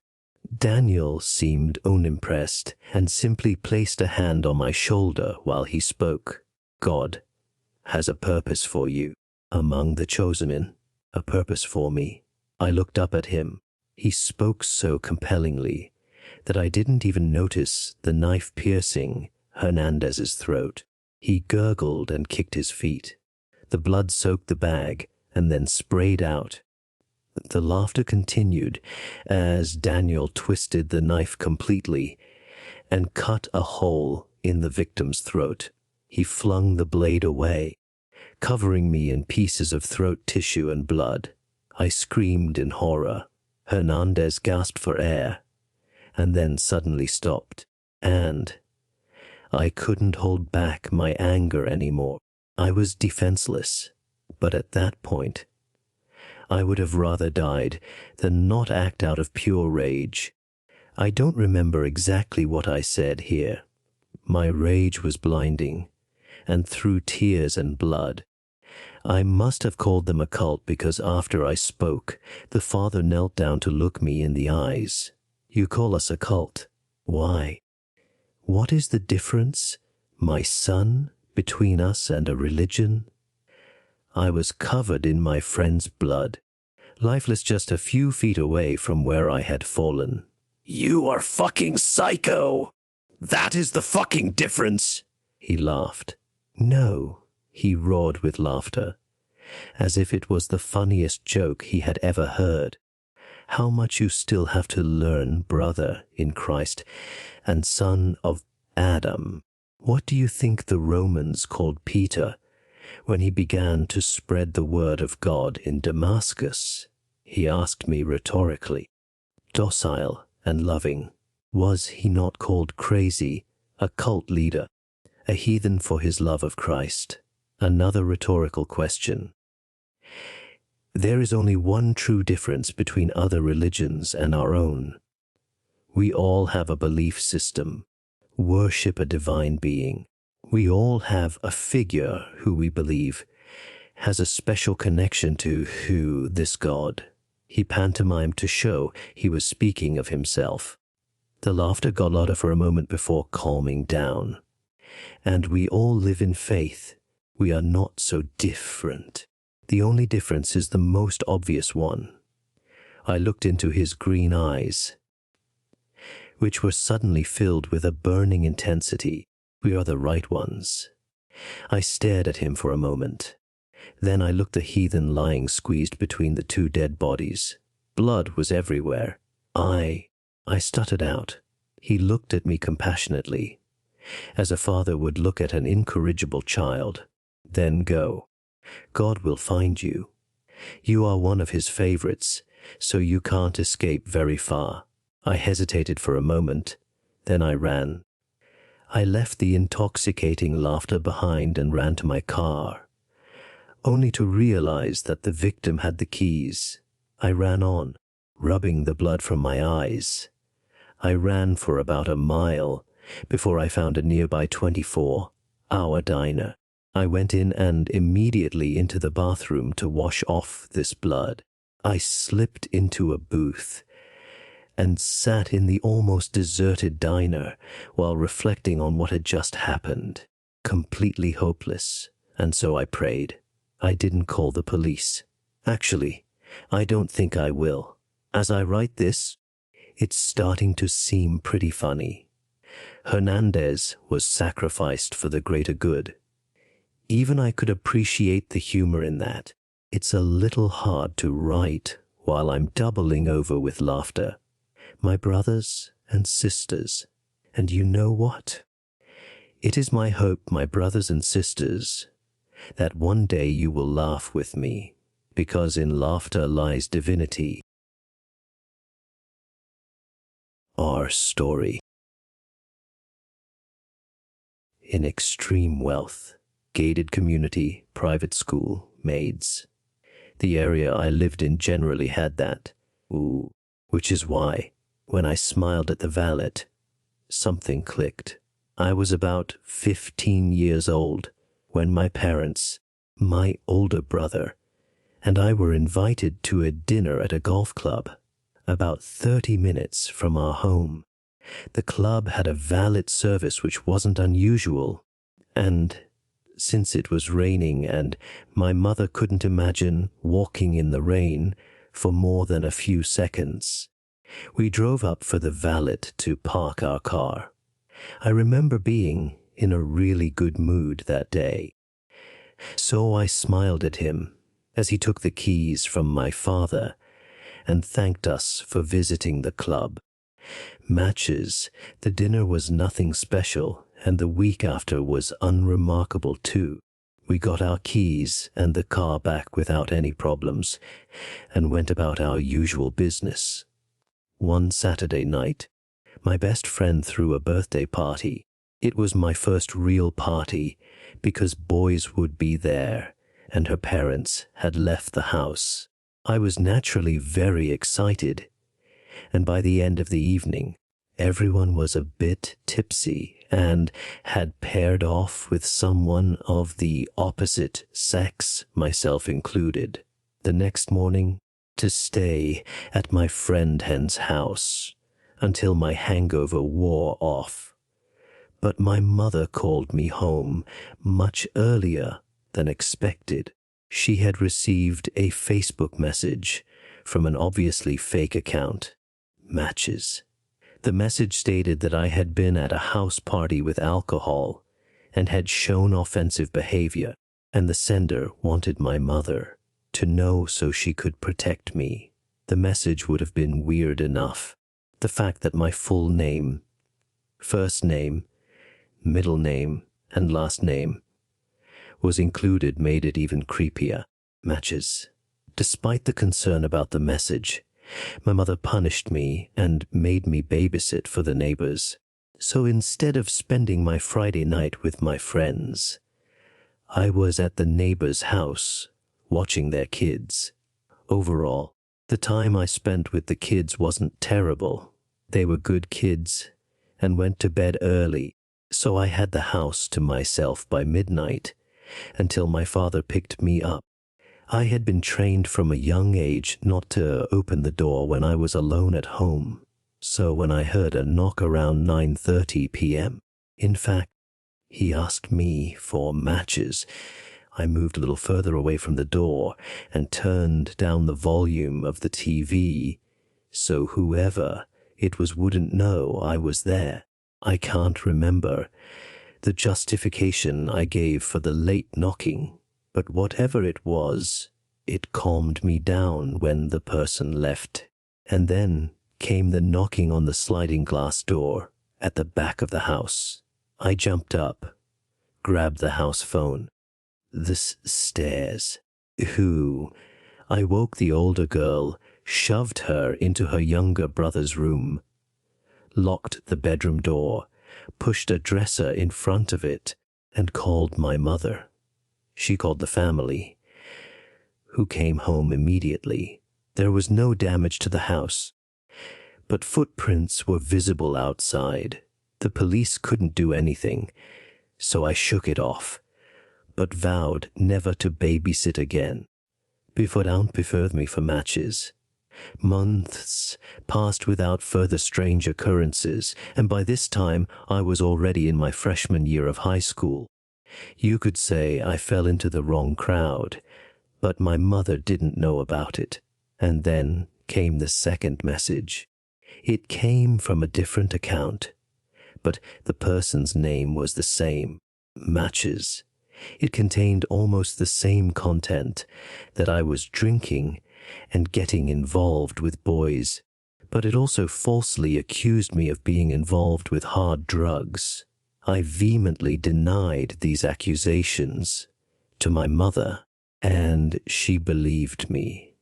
Daniel seemed unimpressed and simply placed a hand on my shoulder while he spoke. God has a purpose for you. Among the chosen, a purpose for me. I looked up at him. He spoke so compellingly that I didn't even notice the knife piercing Hernandez's throat. He gurgled and kicked his feet. The blood soaked the bag and then sprayed out. The laughter continued as Daniel twisted the knife completely and cut a hole in the victim's throat. He flung the blade away, covering me in pieces of throat tissue and blood. I screamed in horror. Hernandez gasped for air and then suddenly stopped, and I couldn't hold back my anger anymore. I was defenseless, but at that point, I would have rather died than not act out of pure rage. I don't remember exactly what I said here. My rage was blinding, and through tears and blood. I must have called them a cult because after I spoke, the father knelt down to look me in the eyes. You call us a cult. Why? What is the difference, my son, between us and a religion? I was covered in my friend's blood, lifeless just a few feet away from where I had fallen. You are fucking psycho! That is the fucking difference! He laughed. No, he roared with laughter, as if it was the funniest joke he had ever heard. How much you still have to learn, brother in Christ, and son of Adam. What do you think the Romans called Peter when he began to spread the word of God in Damascus? He asked me rhetorically. Docile and loving. Was he not called crazy, a cult leader, a heathen for his love of Christ? Another rhetorical question. There is only one true difference between other religions and our own. We all have a belief system, worship a divine being. We all have a figure who we believe has a special connection to this God. He pantomimed to show he was speaking of himself. The laughter got louder for a moment before calming down. And we all live in faith. We are not so different. The only difference is the most obvious one. I looked into his green eyes, which were suddenly filled with a burning intensity. We are the right ones. I stared at him for a moment. Then I looked the heathen lying squeezed between the two dead bodies. Blood was everywhere. I stuttered out. He looked at me compassionately, as a father would look at an incorrigible child. Then go. God will find you. You are one of his favorites, so you can't escape very far. I hesitated for a moment. Then I ran. I left the intoxicating laughter behind and ran to my car, only to realize that the victim had the keys. I ran on, rubbing the blood from my eyes. I ran for about a mile before I found a nearby 24-hour diner. I went in and immediately into the bathroom to wash off this blood. I slipped into a booth and sat in the almost deserted diner while reflecting on what had just happened. Completely hopeless, and so I prayed. I didn't call the police. Actually, I don't think I will. As I write this, it's starting to seem pretty funny. Hernandez was sacrificed for the greater good. Even I could appreciate the humor in that. It's a little hard to write while I'm doubling over with laughter. My brothers and sisters, and you know what? It is my hope, my brothers and sisters, that one day you will laugh with me, because in laughter lies divinity. Our story. In extreme wealth, gated community, private school, maids. The area I lived in generally had that. Which is why, when I smiled at the valet, something clicked. I was about 15 years old when my parents, my older brother, and I were invited to a dinner at a golf club, about 30 minutes from our home. The club had a valet service which wasn't unusual, and since it was raining and my mother couldn't imagine walking in the rain for more than a few seconds, we drove up for the valet to park our car. I remember being in a really good mood that day, so I smiled at him as he took the keys from my father and thanked us for visiting the club. Matches, the dinner was nothing special, and the week after was unremarkable too. We got our keys and the car back without any problems and went about our usual business. One Saturday night, my best friend threw a birthday party. It was my first real party because boys would be there and her parents had left the house. I was naturally very excited, and by the end of the evening, everyone was a bit tipsy and had paired off with someone of the opposite sex, myself included. The next morning, to stay at my friend Hen's house until my hangover wore off. But my mother called me home much earlier than expected. She had received a Facebook message from an obviously fake account, Matches. The message stated that I had been at a house party with alcohol and had shown offensive behavior, and the sender wanted my mother to know so she could protect me. The message would have been weird enough. The fact that my full name, first name, middle name, and last name was included made it even creepier. Matches. Despite the concern about the message, my mother punished me and made me babysit for the neighbors. So instead of spending my Friday night with my friends, I was at the neighbor's house watching their kids. Overall, the time I spent with the kids wasn't terrible. They were good kids and went to bed early, so I had the house to myself by midnight until my father picked me up. I had been trained from a young age not to open the door when I was alone at home, so when I heard a knock around 9:30 p.m., in fact, he asked me for matches, I moved a little further away from the door and turned down the volume of the TV so whoever it was wouldn't know I was there. I can't remember the justification I gave for the late knocking, but whatever it was, it calmed me down when the person left. And then came the knocking on the sliding glass door at the back of the house. I jumped up, grabbed the house phone. The stairs. Who? I woke the older girl, shoved her into her younger brother's room, locked the bedroom door, pushed a dresser in front of it, and called my mother. She called the family, who came home immediately. There was no damage to the house, but footprints were visible outside. The police couldn't do anything, so I shook it off, but vowed never to babysit again. Before preferred me for matches. Months passed without further strange occurrences, and by this time I was already in my freshman year of high school. You could say I fell into the wrong crowd, but my mother didn't know about it. And then came the second message. It came from a different account, but the person's name was the same, Matches. It contained almost the same content, that I was drinking and getting involved with boys, but it also falsely accused me of being involved with hard drugs. I vehemently denied these accusations to my mother, and she believed me.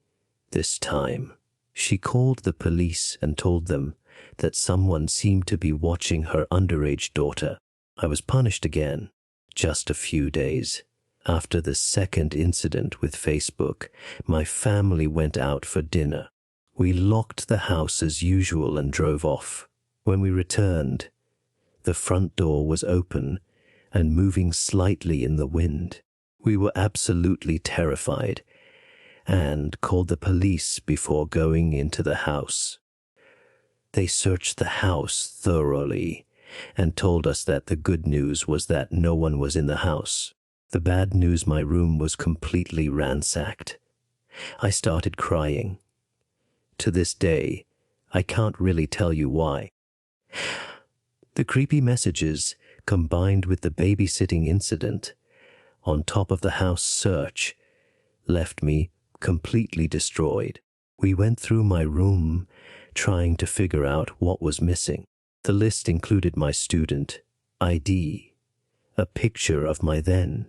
This time, she called the police and told them that someone seemed to be watching her underage daughter. I was punished again, just a few days. After the second incident with Facebook, my family went out for dinner. We locked the house as usual and drove off. When we returned, the front door was open and moving slightly in the wind. We were absolutely terrified and called the police before going into the house. They searched the house thoroughly and told us that the good news was that no one was in the house. The bad news, my room was completely ransacked. I started crying. To this day, I can't really tell you why. The creepy messages, combined with the babysitting incident, on top of the house search, left me completely destroyed. We went through my room, trying to figure out what was missing. The list included my student ID, a picture of my then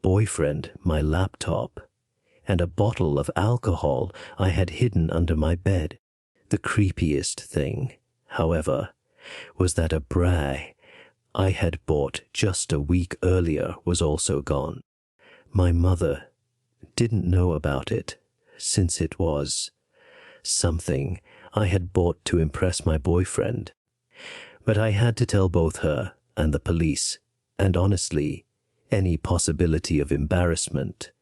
boyfriend, my laptop, and a bottle of alcohol I had hidden under my bed. The creepiest thing, however, was that a bra I had bought just a week earlier was also gone. My mother didn't know about it, since it was something I had bought to impress my boyfriend. But I had to tell both her and the police, and honestly, any possibility of embarrassment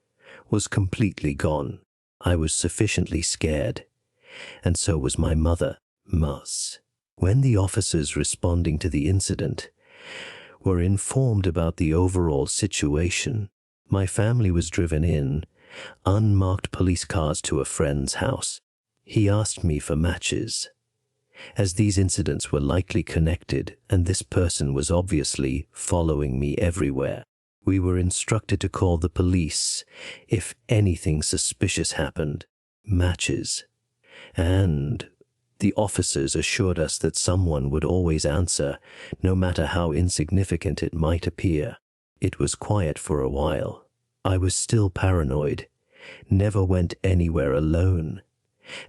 was completely gone. I was sufficiently scared, and so was my mother, Mus. When the officers responding to the incident were informed about the overall situation, my family was driven in unmarked police cars to a friend's house. He asked me for matches, as these incidents were likely connected and this person was obviously following me everywhere. We were instructed to call the police if anything suspicious happened. Matches. And the officers assured us that someone would always answer, no matter how insignificant it might appear. It was quiet for a while. I was still paranoid, never went anywhere alone,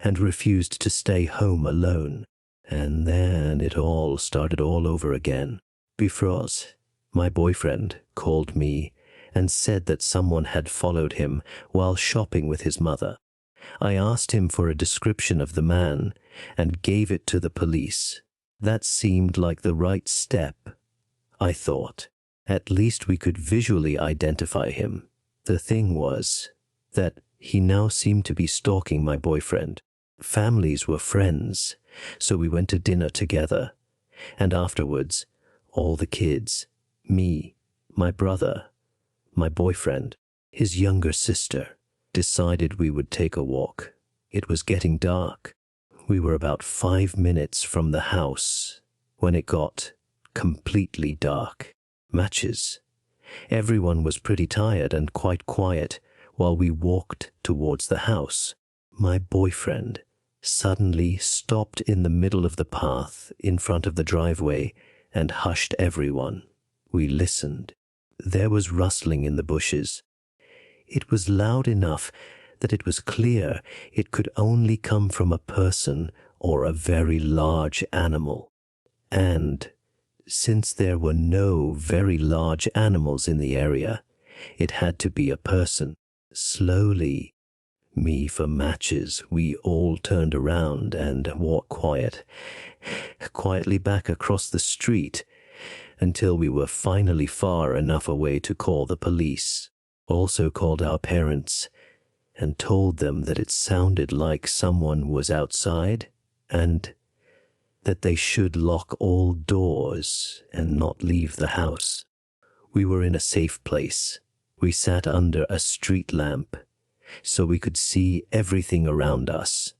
and refused to stay home alone. And then it all started all over again. Bifroz, my boyfriend, called me and said that someone had followed him while shopping with his mother. I asked him for a description of the man and gave it to the police. That seemed like the right step, I thought. At least we could visually identify him. The thing was that He now seemed to be stalking my boyfriend. Families were friends, so we went to dinner together. And afterwards, all the kids, me, my brother, my boyfriend, his younger sister, decided we would take a walk. It was getting dark. We were about 5 minutes from the house when it got completely dark. Matches. Everyone was pretty tired and quite quiet while we walked towards the house. My boyfriend suddenly stopped in the middle of the path in front of the driveway and hushed everyone. We listened. There was rustling in the bushes. It was loud enough that it was clear it could only come from a person or a very large animal. And since there were no very large animals in the area, it had to be a person. Slowly, me for matches, we all turned around and walked quietly back across the street until we were finally far enough away to call the police. Also called our parents and told them that it sounded like someone was outside and that they should lock all doors and not leave the house. We were in a safe place. We sat under a street lamp so we could see everything around us.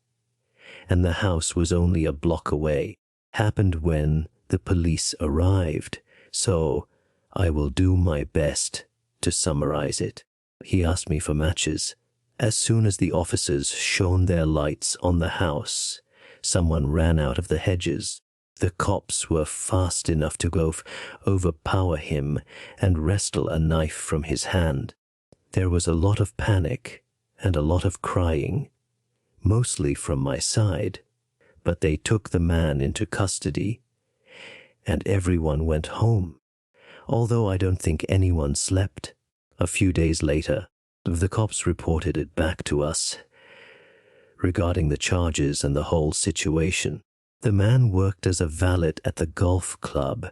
And the house was only a block away. Happened when the police arrived, so I will do my best to summarize it. He asked me for matches. As soon as the officers shone their lights on the house, someone ran out of the hedges. The cops were fast enough to overpower him and wrestle a knife from his hand. There was a lot of panic and a lot of crying, mostly from my side, but they took the man into custody, and everyone went home, although I don't think anyone slept. A few days later, the cops reported it back to us regarding the charges and the whole situation. The man worked as a valet at the golf club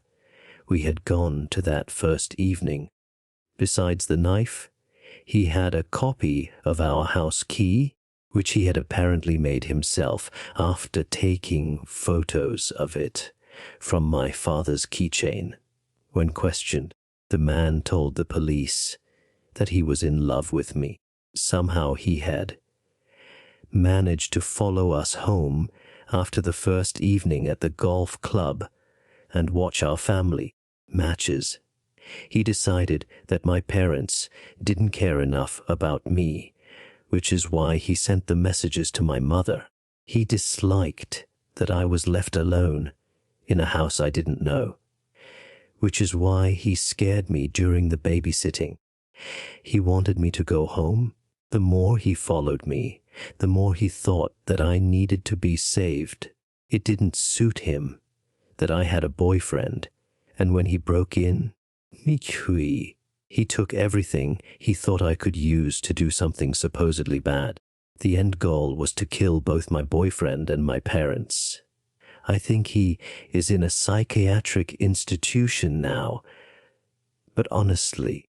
we had gone to that first evening. Besides the knife, he had a copy of our house key, which he had apparently made himself after taking photos of it from my father's keychain. When questioned, the man told the police that he was in love with me. Somehow he had managed to follow us home after the first evening at the golf club and watch our family matches. He decided that my parents didn't care enough about me, which is why he sent the messages to my mother. He disliked that I was left alone in a house I didn't know, which is why he scared me during the babysitting. He wanted me to go home. The more he followed me, the more he thought that I needed to be saved. It didn't suit him that I had a boyfriend, and when he broke in, he took everything he thought I could use to do something supposedly bad. The end goal was to kill both my boyfriend and my parents. I think he is in a psychiatric institution now, but honestly,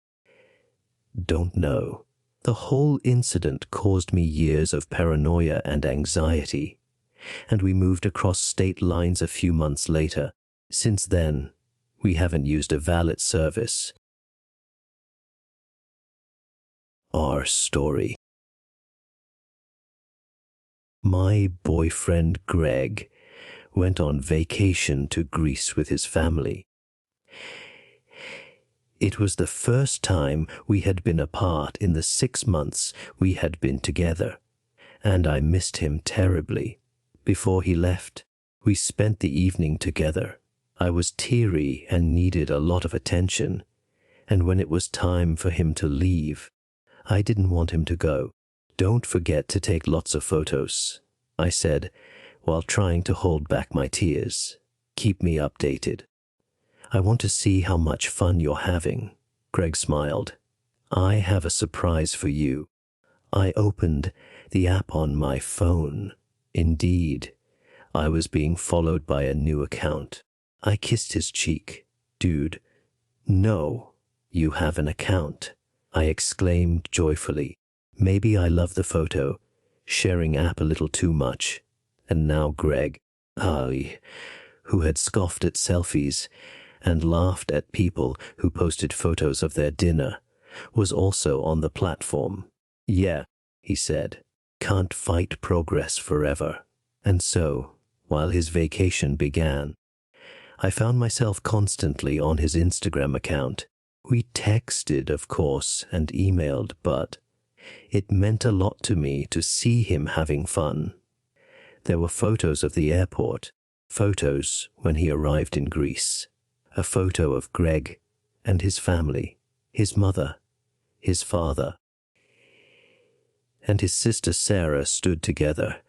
don't know. The whole incident caused me years of paranoia and anxiety, and we moved across state lines a few months later. Since then, we haven't used a valet service. Our story. My boyfriend Greg went on vacation to Greece with his family. It was the first time we had been apart in the 6 months we had been together, and I missed him terribly. Before he left, we spent the evening together. I was teary and needed a lot of attention, and when it was time for him to leave, I didn't want him to go. "Don't forget to take lots of photos," I said, while trying to hold back my tears. "Keep me updated. I want to see how much fun you're having." Greg smiled. "I have a surprise for you." I opened the app on my phone. Indeed, I was being followed by a new account. I kissed his cheek. "Dude, no, you have an account," I exclaimed joyfully. Maybe I love the photo, sharing app a little too much. And now Greg, who had scoffed at selfies and laughed at people who posted photos of their dinner, was also on the platform. Yeah, he said, can't fight progress forever. And so, while his vacation began, I found myself constantly on his Instagram account. We texted, of course, and emailed, but it meant a lot to me to see him having fun. There were photos of the airport, photos when he arrived in Greece, a photo of Greg and his family, his mother, his father, and his sister Sarah stood together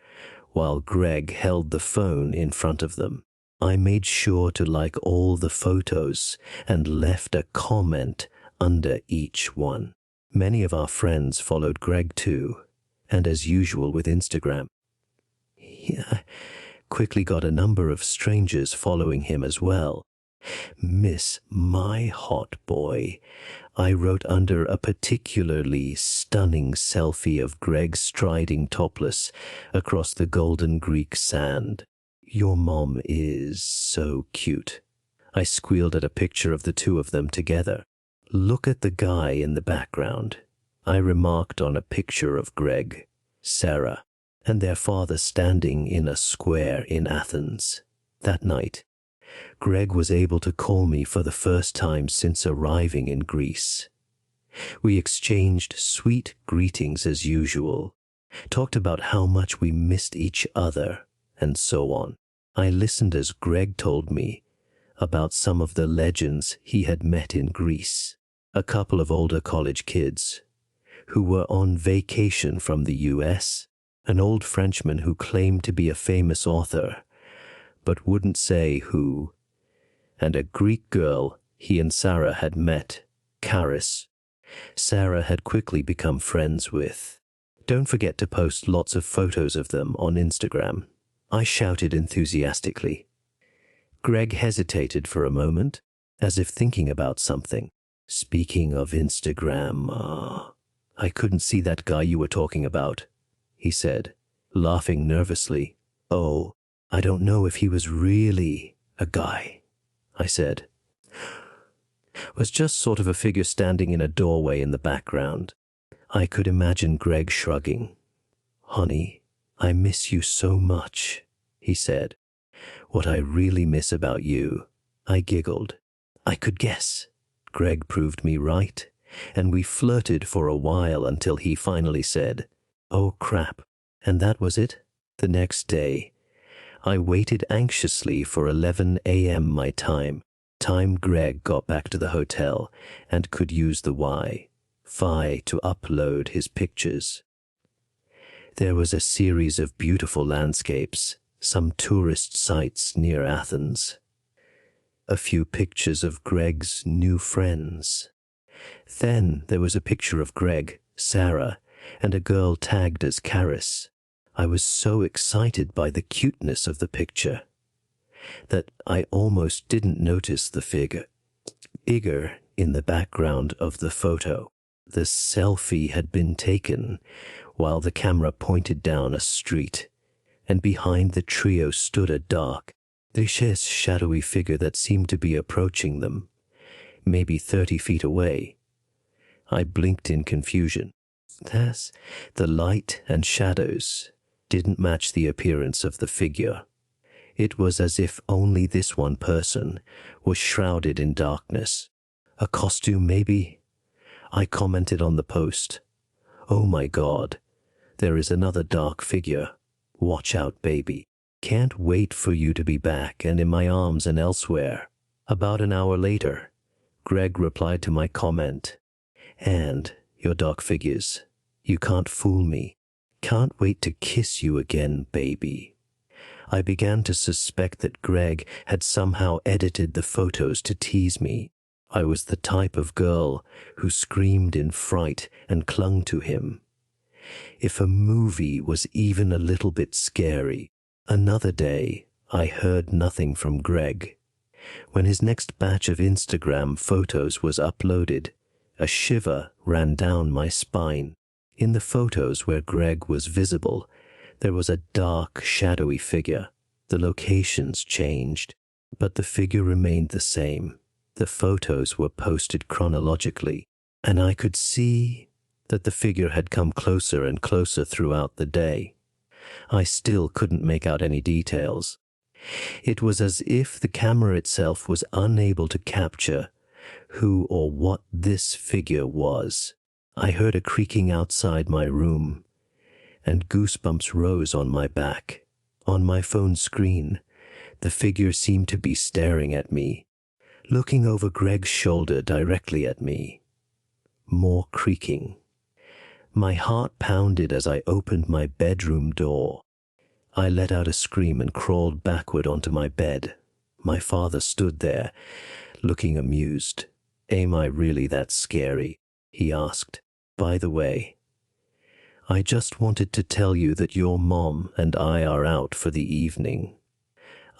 while Greg held the phone in front of them. I made sure to like all the photos and left a comment under each one. Many of our friends followed Greg too, and as usual with Instagram, he quickly got a number of strangers following him as well. Miss my hot boy, I wrote under a particularly stunning selfie of Greg striding topless across the golden Greek sand. Your mom is so cute. I squealed at a picture of the two of them together. Look at the guy in the background. I remarked on a picture of Greg, Sarah, and their father standing in a square in Athens. That night, Greg was able to call me for the first time since arriving in Greece. We exchanged sweet greetings as usual, talked about how much we missed each other, and so on. I listened as Greg told me about some of the legends he had met in Greece, a couple of older college kids who were on vacation from the US, an old Frenchman who claimed to be a famous author, but wouldn't say who, and a Greek girl he and Sarah had met, Charis. Sarah had quickly become friends with. Don't forget to post lots of photos of them on Instagram, I shouted enthusiastically. Greg hesitated for a moment, as if thinking about something. Speaking of Instagram, I couldn't see that guy you were talking about, he said, laughing nervously. Oh, I don't know if he was really a guy, I said. Was just sort of a figure standing in a doorway in the background. I could imagine Greg shrugging. Honey, I miss you so much, he said. What I really miss about you, I giggled. I could guess. Greg proved me right, and we flirted for a while until he finally said, oh crap, and that was it? The next day, I waited anxiously for 11 a.m. my time Greg got back to the hotel and could use the Wi-Fi to upload his pictures. There was a series of beautiful landscapes, some tourist sites near Athens, a few pictures of Greg's new friends. Then there was a picture of Greg, Sarah, and a girl tagged as Charis. I was so excited by the cuteness of the picture that I almost didn't notice the figure in the background of the photo. The selfie had been taken while the camera pointed down a street, and behind the trio stood a dark, shadowy figure that seemed to be approaching them, maybe 30 feet away. I blinked in confusion. The light and shadows didn't match the appearance of the figure. It was as if only this one person was shrouded in darkness. A costume, maybe? I commented on the post. Oh my God, there is another dark figure. Watch out, baby. Can't wait for you to be back and in my arms and elsewhere. About an hour later, Greg replied to my comment. And your dark figures. You can't fool me. Can't wait to kiss you again, baby. I began to suspect that Greg had somehow edited the photos to tease me. I was the type of girl who screamed in fright and clung to him. If a movie was even a little bit scary, another day I heard nothing from Greg. When his next batch of Instagram photos was uploaded, a shiver ran down my spine. In the photos where Greg was visible, there was a dark, shadowy figure. The locations changed, but the figure remained the same. The photos were posted chronologically, and I could see that the figure had come closer and closer throughout the day. I still couldn't make out any details. It was as if the camera itself was unable to capture who or what this figure was. I heard a creaking outside my room, and goosebumps rose on my back. On my phone screen, the figure seemed to be staring at me, looking over Greg's shoulder directly at me. More creaking. My heart pounded as I opened my bedroom door. I let out a scream and crawled backward onto my bed. My father stood there, looking amused. "Am I really that scary?" he asked. "By the way, I just wanted to tell you that your mom and I are out for the evening."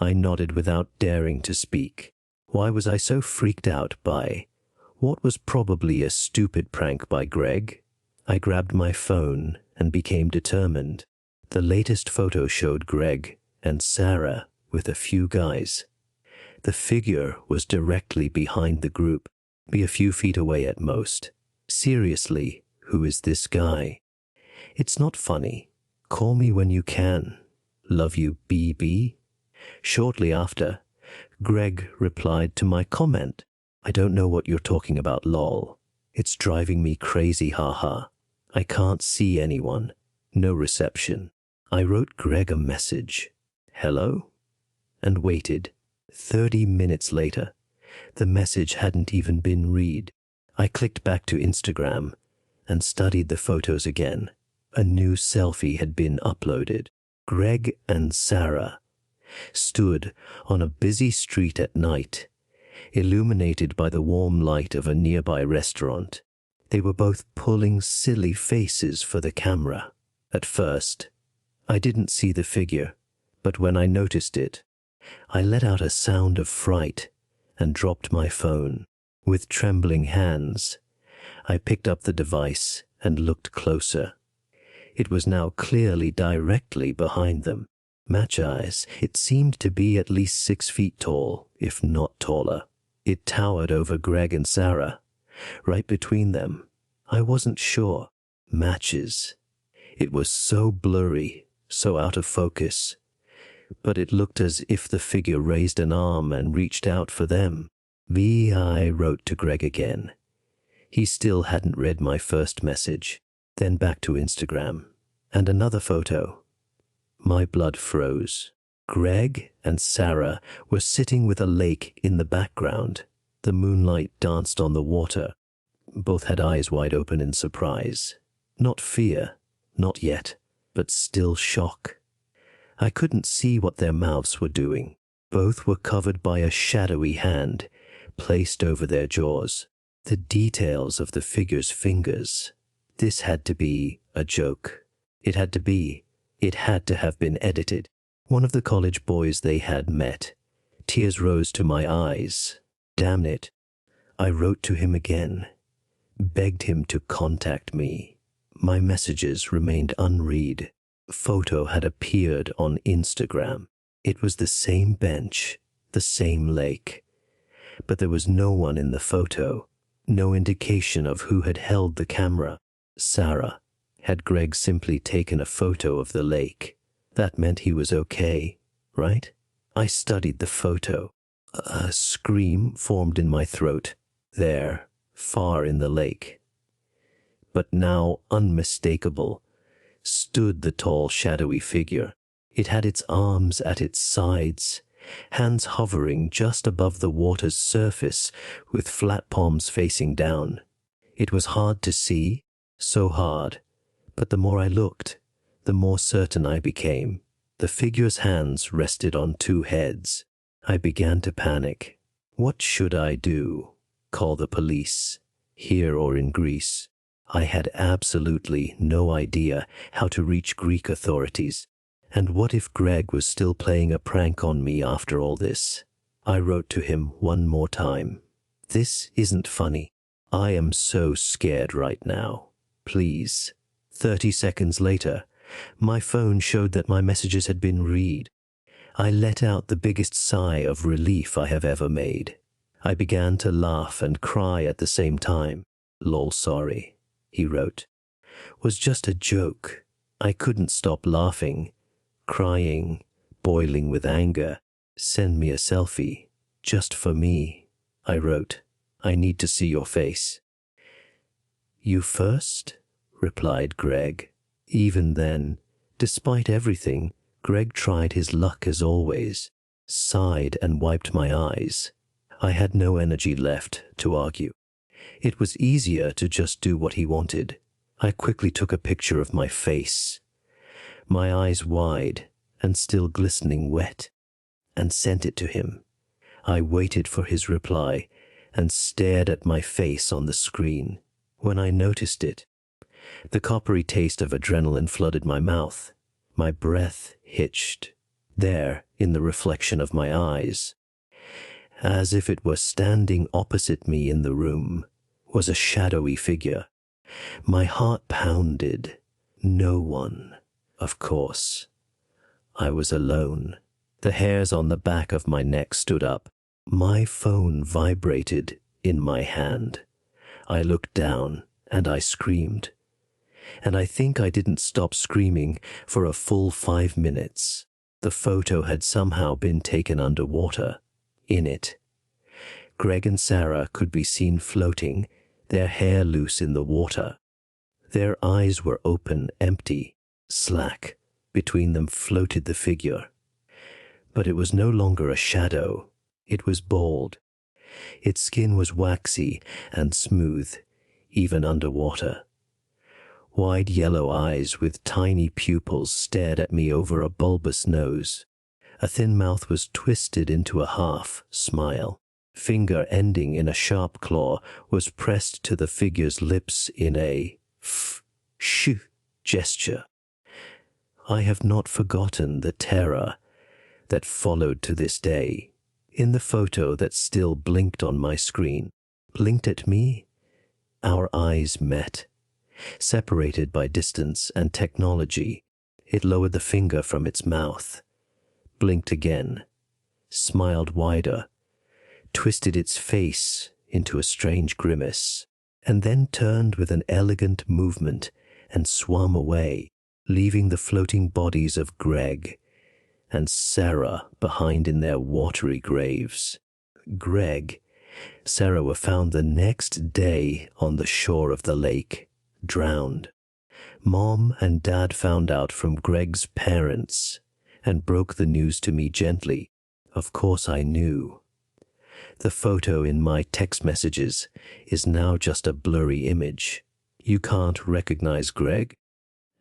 I nodded without daring to speak. Why was I so freaked out by what was probably a stupid prank by Greg? I grabbed my phone and became determined. The latest photo showed Greg and Sarah with a few guys. The figure was directly behind the group, be a few feet away at most. Seriously, who is this guy? It's not funny. Call me when you can. Love you, BB. Shortly after, Greg replied to my comment. "I don't know what you're talking about, lol. It's driving me crazy, haha. I can't see anyone. No reception." I wrote Greg a message. "Hello?" and waited. 30 minutes later, the message hadn't even been read. I clicked back to Instagram and studied the photos again. A new selfie had been uploaded. Greg and Sarah stood on a busy street at night, illuminated by the warm light of a nearby restaurant. They were both pulling silly faces for the camera. At first, I didn't see the figure, but when I noticed it, I let out a sound of fright and dropped my phone. With trembling hands, I picked up the device and looked closer. It was now clearly directly behind them. Match eyes, it seemed to be at least 6 feet tall, if not taller. It towered over Greg and Sarah, right between them. I wasn't sure. Matches. It was so blurry, so out of focus, but it looked as if the figure raised an arm and reached out for them. I wrote to Greg again. He still hadn't read my first message. Then back to Instagram. And another photo. My blood froze. Greg and Sarah were sitting with a lake in the background. The moonlight danced on the water. Both had eyes wide open in surprise. Not fear, not yet, but still shock. I couldn't see what their mouths were doing. Both were covered by a shadowy hand placed over their jaws. The details of the figure's fingers. This had to be a joke. It had to be. It had to have been edited. One of the college boys they had met. Tears rose to my eyes. Damn it. I wrote to him again. Begged him to contact me. My messages remained unread. Photo had appeared on Instagram. It was the same bench, the same lake. But there was no one in the photo. No indication of who had held the camera. Sarah. Had Greg simply taken a photo of the lake? That meant he was okay, right? I studied the photo. A scream formed in my throat. There, far in the lake. But now unmistakable, stood the tall, shadowy figure. It had its arms at its sides, hands hovering just above the water's surface with flat palms facing down. It was hard to see, so hard, but the more I looked, the more certain I became. The figure's hands rested on two heads. I began to panic. What should I do? Call the police, here or in Greece? I had absolutely no idea how to reach Greek authorities. And what if Greg was still playing a prank on me after all this? I wrote to him one more time. This isn't funny. I am so scared right now. Please, 30 seconds later, my phone showed that my messages had been read. I let out the biggest sigh of relief I have ever made. I began to laugh and cry at the same time. "Lol, sorry," he wrote. "Was just a joke." I couldn't stop laughing, crying, boiling with anger. "Send me a selfie, just for me," I wrote. "I need to see your face." "You first?" replied Greg. Even then, despite everything, Greg tried his luck as always, sighed and wiped my eyes. I had no energy left to argue. It was easier to just do what he wanted. I quickly took a picture of my face, my eyes wide and still glistening wet, and sent it to him. I waited for his reply and stared at my face on the screen. When I noticed it, the coppery taste of adrenaline flooded my mouth. My breath hitched. There, in the reflection of my eyes, as if it were standing opposite me in the room, was a shadowy figure. My heart pounded. No one. Of course. I was alone. The hairs on the back of my neck stood up. My phone vibrated in my hand. I looked down and I screamed. And I think I didn't stop screaming for a full 5 minutes. The photo had somehow been taken underwater. In it, Greg and Sarah could be seen floating, their hair loose in the water. Their eyes were open, empty, slack. Between them floated the figure. But it was no longer a shadow. It was bald. Its skin was waxy and smooth, even underwater. Wide yellow eyes with tiny pupils stared at me over a bulbous nose. A thin mouth was twisted into a half smile. Finger ending in a sharp claw was pressed to the figure's lips in a sh gesture. I have not forgotten the terror that followed to this day. In the photo that still blinked on my screen, blinked at me, our eyes met. Separated by distance and technology, it lowered the finger from its mouth, blinked again, smiled wider, twisted its face into a strange grimace, and then turned with an elegant movement and swam away, leaving the floating bodies of Greg and Sarah behind in their watery graves. Greg, Sarah were found the next day on the shore of the lake, drowned. Mom and Dad found out from Greg's parents and broke the news to me gently. Of course I knew. The photo in my text messages is now just a blurry image. You can't recognize Greg?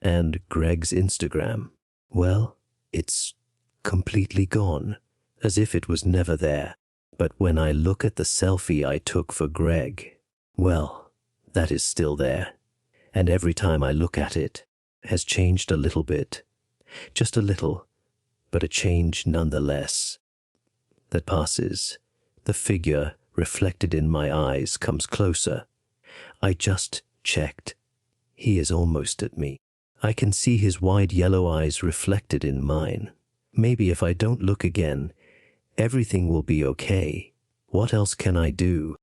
And Greg's Instagram, well, it's completely gone, as if it was never there. But when I look at the selfie I took for Greg, well, that is still there. And every time I look at it, has changed a little bit. Just a little, but a change nonetheless. That passes. The figure reflected in my eyes comes closer. I just checked. He is almost at me. I can see his wide yellow eyes reflected in mine. Maybe if I don't look again, everything will be okay. What else can I do?